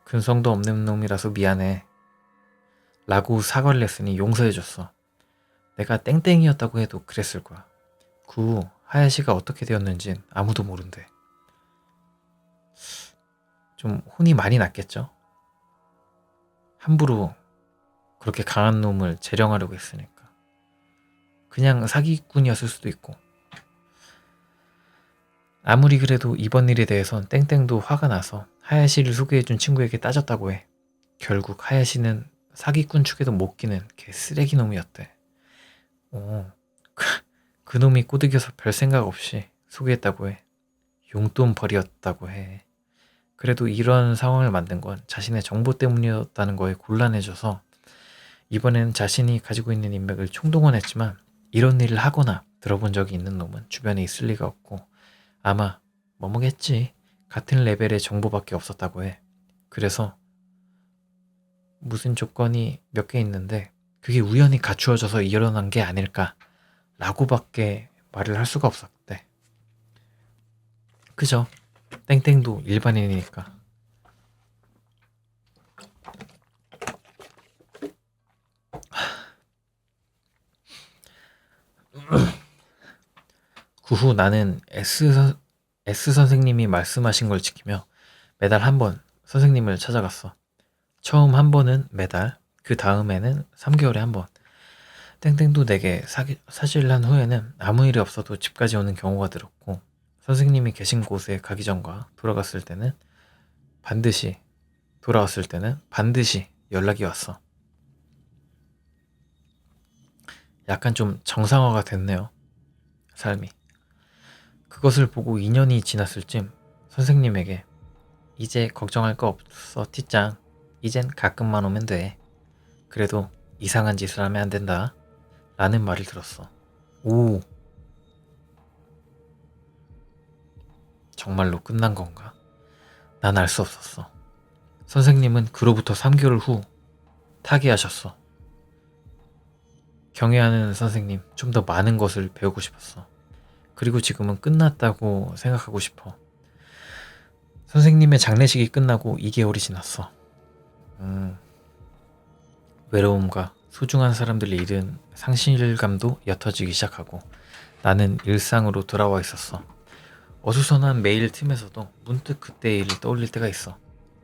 근성도 없는 놈이라서 미안해 라고 사과를 했으니 용서해줬어. 내가 땡땡이었다고 해도 그랬을 거야. 그 후 하야시가 어떻게 되었는진 아무도 모른대. 좀 혼이 많이 났겠죠? 함부로 그렇게 강한 놈을 재령하려고 했으니까. 그냥 사기꾼이었을 수도 있고. 아무리 그래도 이번 일에 대해선 땡땡도 화가 나서 하야시를 소개해준 친구에게 따졌다고 해. 결국 하야시는 사기꾼 축에도 못 끼는 개 쓰레기 놈이었대. 그 놈이 꼬드겨서 별 생각 없이 소개했다고 해. 용돈벌이였다고 해. 그래도 이런 상황을 만든 건 자신의 정보 때문이었다는 거에 곤란해져서 이번에는 자신이 가지고 있는 인맥을 총동원했지만 이런 일을 하거나 들어본 적이 있는 놈은 주변에 있을 리가 없고 아마 뭐뭐겠지. 같은 레벨의 정보밖에 없었다고 해. 그래서 무슨 조건이 몇 개 있는데 그게 우연히 갖추어져서 일어난 게 아닐까 라고밖에 말을 할 수가 없었대. 그죠? 땡땡도 일반인이니까. 그 후 나는 S 선생님이 말씀하신 걸 지키며 매달 한 번 선생님을 찾아갔어. 처음 한 번은 매달, 그 다음에는 3개월에 한 번. 땡땡도 내게 사실 한 후에는 아무 일이 없어도 집까지 오는 경우가 들었고 선생님이 계신 곳에 가기 전과 돌아왔을 때는 반드시 연락이 왔어. 약간 좀 정상화가 됐네요. 삶이. 그것을 보고 2년이 지났을 쯤 선생님에게 이제 걱정할 거 없어 티짱. 이젠 가끔만 오면 돼. 그래도 이상한 짓을 하면 안 된다. 라는 말을 들었어. 오. 정말로 끝난 건가? 난 알 수 없었어. 선생님은 그로부터 3개월 후 타계하셨어. 경애하는 선생님, 좀 더 많은 것을 배우고 싶었어. 그리고 지금은 끝났다고 생각하고 싶어. 선생님의 장례식이 끝나고 2개월이 지났어. 외로움과 소중한 사람들을 잃은 상실감도 옅어지기 시작하고 나는 일상으로 돌아와 있었어. 어수선한 메일 틈에서도 문득 그때의 일을 떠올릴 때가 있어.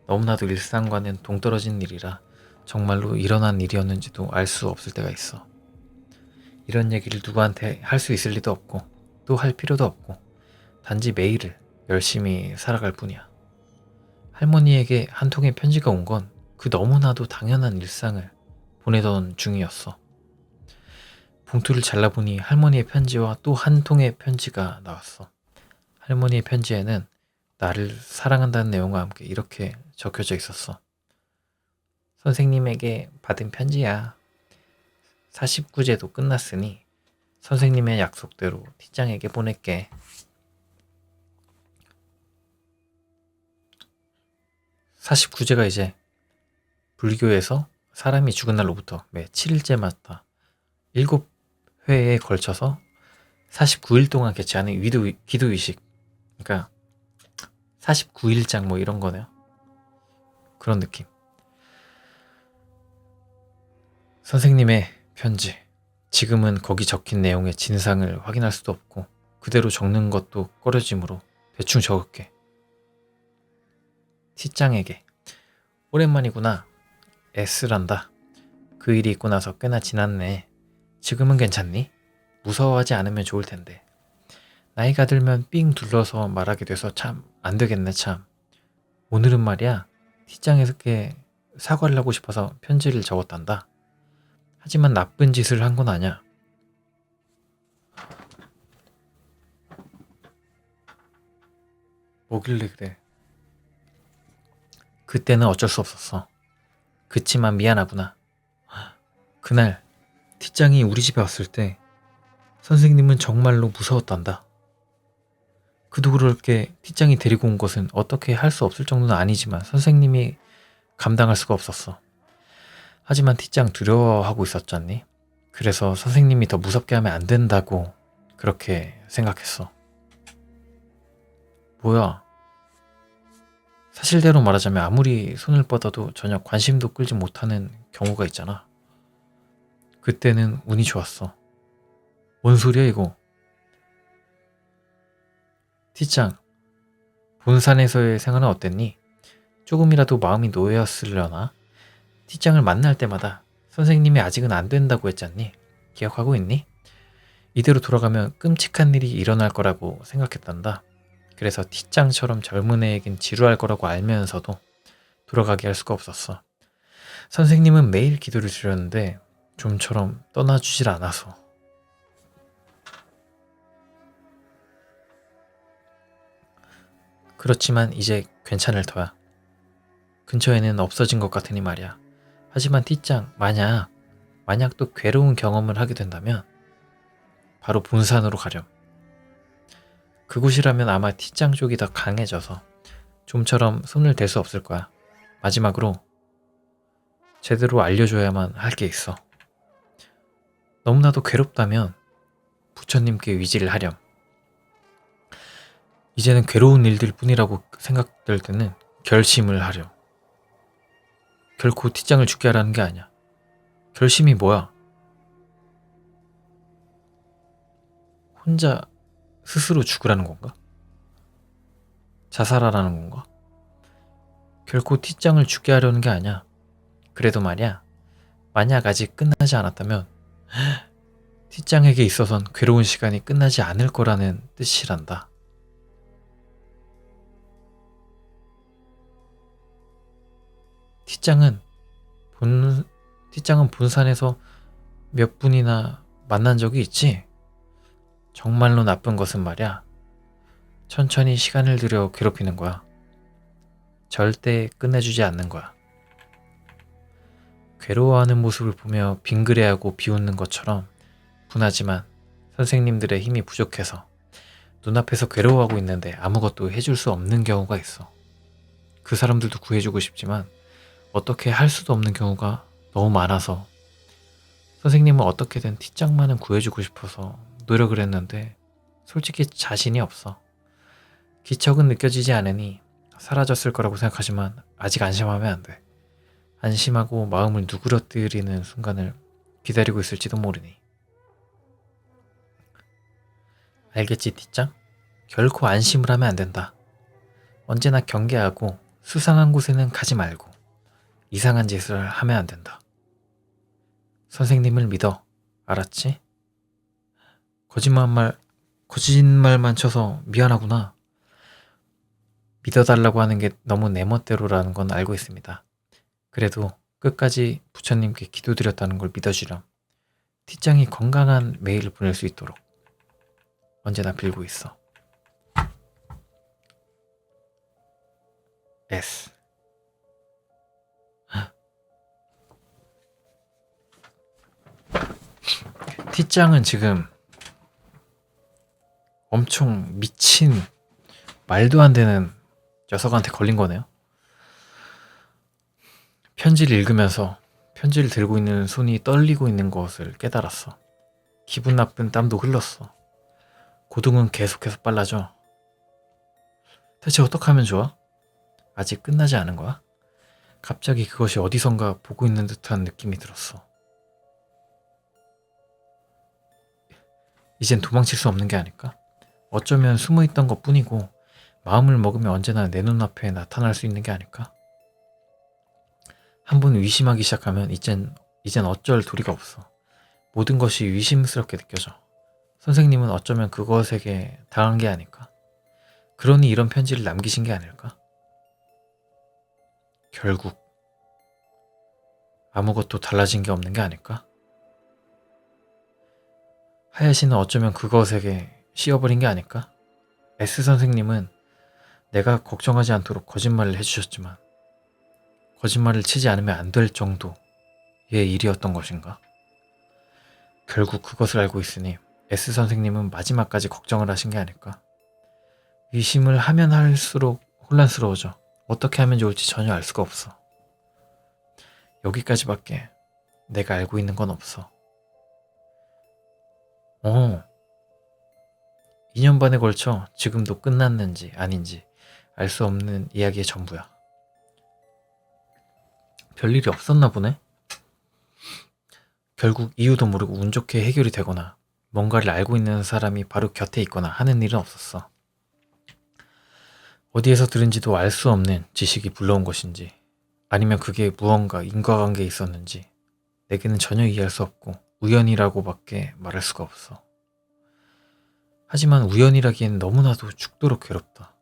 너무나도 일상과는 동떨어진 일이라 정말로 일어난 일이었는지도 알 수 없을 때가 있어. 이런 얘기를 누구한테 할 수 있을 리도 없고 또 할 필요도 없고 단지 매일을 열심히 살아갈 뿐이야. 할머니에게 한 통의 편지가 온 건 그 너무나도 당연한 일상을 보내던 중이었어. 봉투를 잘라보니 할머니의 편지와 또 한 통의 편지가 나왔어. 할머니의 편지에는 나를 사랑한다는 내용과 함께 이렇게 적혀져 있었어. 선생님에게 받은 편지야. 49제도 끝났으니 선생님의 약속대로 티짱에게 보낼게. 49제가 이제 불교에서 사람이 죽은 날로부터 매 7일째마다 7회에 걸쳐서 49일 동안 개최하는 기도의식. 그러니까 49일장 뭐 이런 거네요. 그런 느낌. 선생님의 편지. 지금은 거기 적힌 내용의 진상을 확인할 수도 없고 그대로 적는 것도 꺼려지므로 대충 적을게. 티짱에게. 오랜만이구나. S란다. 그 일이 있고 나서 꽤나 지났네. 지금은 괜찮니? 무서워하지 않으면 좋을 텐데. 나이가 들면 삥 둘러서 말하게 돼서 참 안 되겠네 참. 오늘은 말이야 티짱에게 사과를 하고 싶어서 편지를 적었단다. 하지만 나쁜 짓을 한 건 아냐. 뭐길래 그래. 그때는 어쩔 수 없었어. 그치만 미안하구나. 그날 티짱이 우리 집에 왔을 때 선생님은 정말로 무서웠단다. 그도 그렇게 티짱이 데리고 온 것은 어떻게 할 수 없을 정도는 아니지만 선생님이 감당할 수가 없었어. 하지만 티짱 두려워하고 있었잖니. 그래서 선생님이 더 무섭게 하면 안 된다고 그렇게 생각했어. 뭐야. 사실대로 말하자면 아무리 손을 뻗어도 전혀 관심도 끌지 못하는 경우가 있잖아. 그때는 운이 좋았어. 뭔 소리야 이거. 티짱, 본산에서의 생활은 어땠니? 조금이라도 마음이 놓였으려나? T장을 만날 때마다 선생님이 아직은 안 된다고 했잖니? 기억하고 있니? 이대로 돌아가면 끔찍한 일이 일어날 거라고 생각했단다. 그래서 T장처럼 젊은 애에겐 지루할 거라고 알면서도 돌아가게 할 수가 없었어. 선생님은 매일 기도를 드렸는데 좀처럼 떠나주질 않아서. 그렇지만 이제 괜찮을 터야. 근처에는 없어진 것 같으니 말이야. 하지만 T장, 만약 또 괴로운 경험을 하게 된다면 바로 본산으로 가렴. 그곳이라면 아마 T장 쪽이 더 강해져서 좀처럼 손을 댈 수 없을 거야. 마지막으로 제대로 알려줘야만 할 게 있어. 너무나도 괴롭다면 부처님께 의지를 하렴. 이제는 괴로운 일들 뿐이라고 생각될 때는 결심을 하렴. 결코 T장을 죽게 하라는 게 아니야. 결심이 뭐야? 혼자 스스로 죽으라는 건가? 자살하라는 건가? 결코 T장을 죽게 하려는 게 아니야. 그래도 말이야, 만약 아직 끝나지 않았다면 T장에게 있어선 괴로운 시간이 끝나지 않을 거라는 뜻이란다. T장은 본산에서 몇 분이나 만난 적이 있지? 정말로 나쁜 것은 말이야, 천천히 시간을 들여 괴롭히는 거야. 절대 끝내주지 않는 거야. 괴로워하는 모습을 보며 빙그레하고 비웃는 것처럼 분하지만 선생님들의 힘이 부족해서 눈앞에서 괴로워하고 있는데 아무것도 해줄 수 없는 경우가 있어. 그 사람들도 구해주고 싶지만 어떻게 할 수도 없는 경우가 너무 많아서 선생님은 어떻게든 T장만은 구해주고 싶어서 노력을 했는데 솔직히 자신이 없어. 기척은 느껴지지 않으니 사라졌을 거라고 생각하지만 아직 안심하면 안 돼. 안심하고 마음을 누그러뜨리는 순간을 기다리고 있을지도 모르니. 알겠지, T장? 결코 안심을 하면 안 된다. 언제나 경계하고 수상한 곳에는 가지 말고 이상한 짓을 하면 안 된다. 선생님을 믿어. 알았지? 거짓말만 쳐서 미안하구나. 믿어달라고 하는 게 너무 내 멋대로라는 건 알고 있습니다. 그래도 끝까지 부처님께 기도드렸다는 걸 믿어주렴. T장이 건강한 매일을 보낼 수 있도록 언제나 빌고 있어. S. T장은 지금 엄청 미친 말도 안 되는 녀석한테 걸린 거네요. 편지를 읽으면서 편지를 들고 있는 손이 떨리고 있는 것을 깨달았어. 기분 나쁜 땀도 흘렀어. 고통은 계속해서 빨라져. 대체 어떻게 하면 좋아? 아직 끝나지 않은 거야? 갑자기 그것이 어디선가 보고 있는 듯한 느낌이 들었어. 이젠 도망칠 수 없는 게 아닐까? 어쩌면 숨어있던 것 뿐이고 마음을 먹으면 언제나 내 눈앞에 나타날 수 있는 게 아닐까? 한번 의심하기 시작하면 이젠 어쩔 도리가 없어. 모든 것이 의심스럽게 느껴져. 선생님은 어쩌면 그것에게 당한 게 아닐까? 그러니 이런 편지를 남기신 게 아닐까? 결국 아무것도 달라진 게 없는 게 아닐까? 하야시는 어쩌면 그것에게 씌어버린 게 아닐까? S 선생님은 내가 걱정하지 않도록 거짓말을 해주셨지만 거짓말을 치지 않으면 안 될 정도의 일이었던 것인가? 결국 그것을 알고 있으니 S 선생님은 마지막까지 걱정을 하신 게 아닐까? 의심을 하면 할수록 혼란스러워져. 어떻게 하면 좋을지 전혀 알 수가 없어. 여기까지밖에 내가 알고 있는 건 없어. 2년 반에 걸쳐 지금도 끝났는지 아닌지 알 수 없는 이야기의 전부야. 별일이 없었나 보네? 결국 이유도 모르고 운 좋게 해결이 되거나 뭔가를 알고 있는 사람이 바로 곁에 있거나 하는 일은 없었어. 어디에서 들은지도 알 수 없는 지식이 불러온 것인지 아니면 그게 무언가 인과관계에 있었는지 내게는 전혀 이해할 수 없고 우연이라고밖에 말할 수가 없어. 하지만 우연이라기엔 너무나도 죽도록 괴롭다.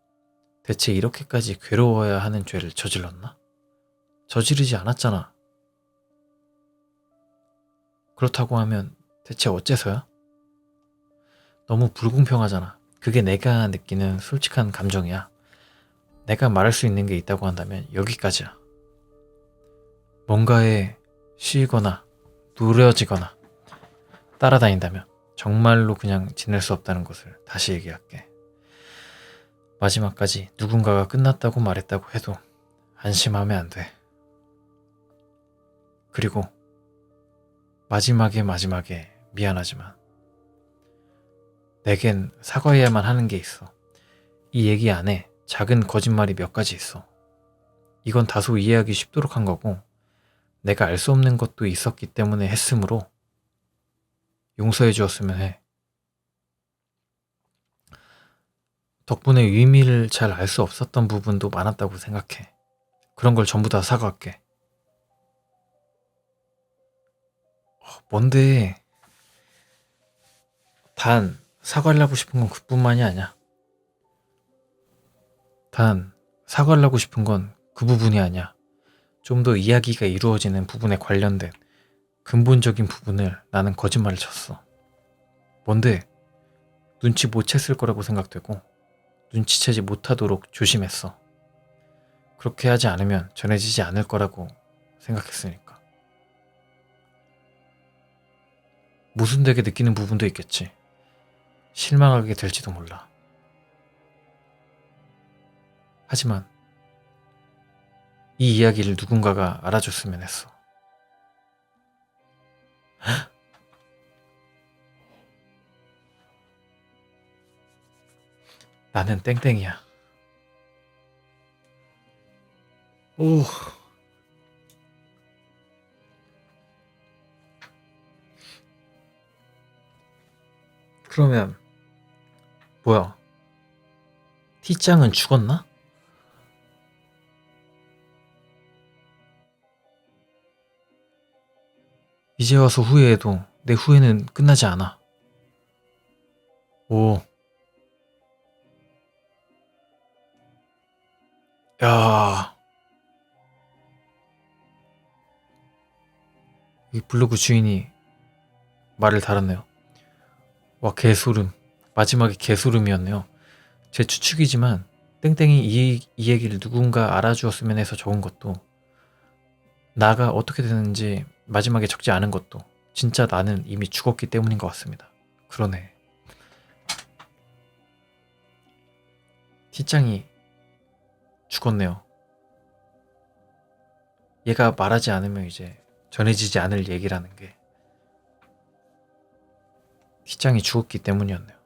대체 이렇게까지 괴로워야 하는 죄를 저질렀나? 저지르지 않았잖아. 그렇다고 하면 대체 어째서야? 너무 불공평하잖아. 그게 내가 느끼는 솔직한 감정이야. 내가 말할 수 있는 게 있다고 한다면 여기까지야. 뭔가에 쉬거나 누려지거나 따라다닌다면 정말로 그냥 지낼 수 없다는 것을 다시 얘기할게. 마지막까지 누군가가 끝났다고 말했다고 해도 안심하면 안 돼. 그리고 마지막에 미안하지만 내겐 사과해야만 하는 게 있어. 이 얘기 안에 작은 거짓말이 몇 가지 있어. 이건 다소 이해하기 쉽도록 한 거고 내가 알 수 없는 것도 있었기 때문에 했으므로 용서해 주었으면 해. 덕분에 의미를 잘 알 수 없었던 부분도 많았다고 생각해. 그런 걸 전부 다 사과할게. 뭔데? 단 사과를 하고 싶은 건 그뿐만이 아니야. 단 사과를 하고 싶은 건 그 부분이 아니야. 좀 더 이야기가 이루어지는 부분에 관련된 근본적인 부분을 나는 거짓말을 쳤어. 뭔데? 눈치 못 챘을 거라고 생각되고 눈치채지 못하도록 조심했어. 그렇게 하지 않으면 전해지지 않을 거라고 생각했으니까. 모순되게 느끼는 부분도 있겠지. 실망하게 될지도 몰라. 하지만 이 이야기를 누군가가 알아줬으면 했어. 나는 땡땡이야. 오. 그러면 뭐야? T짱은 죽었나? 이제 와서 후회해도 내 후회는 끝나지 않아. 오. 야. 이 블로그 주인이 말을 달았네요. 와, 개소름. 마지막에 개소름이었네요. 제 추측이지만 땡땡이 이 얘기를 누군가 알아주었으면 해서 적은 것도 나가 어떻게 되는지 마지막에 적지 않은 것도 진짜 나는 이미 죽었기 때문인 것 같습니다. 그러네. T짱이 죽었네요. 얘가 말하지 않으면 이제 전해지지 않을 얘기라는 게 T짱이 죽었기 때문이었네요.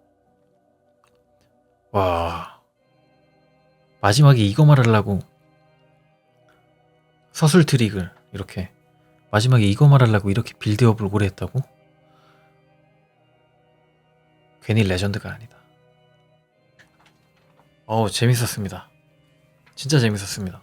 와, 마지막에 이거 말하려고 서술 트릭을 이렇게 마지막에 이거 말하려고 이렇게 빌드업을 오래 했다고? 괜히 레전드가 아니다. 재밌었습니다. 진짜 재밌었습니다.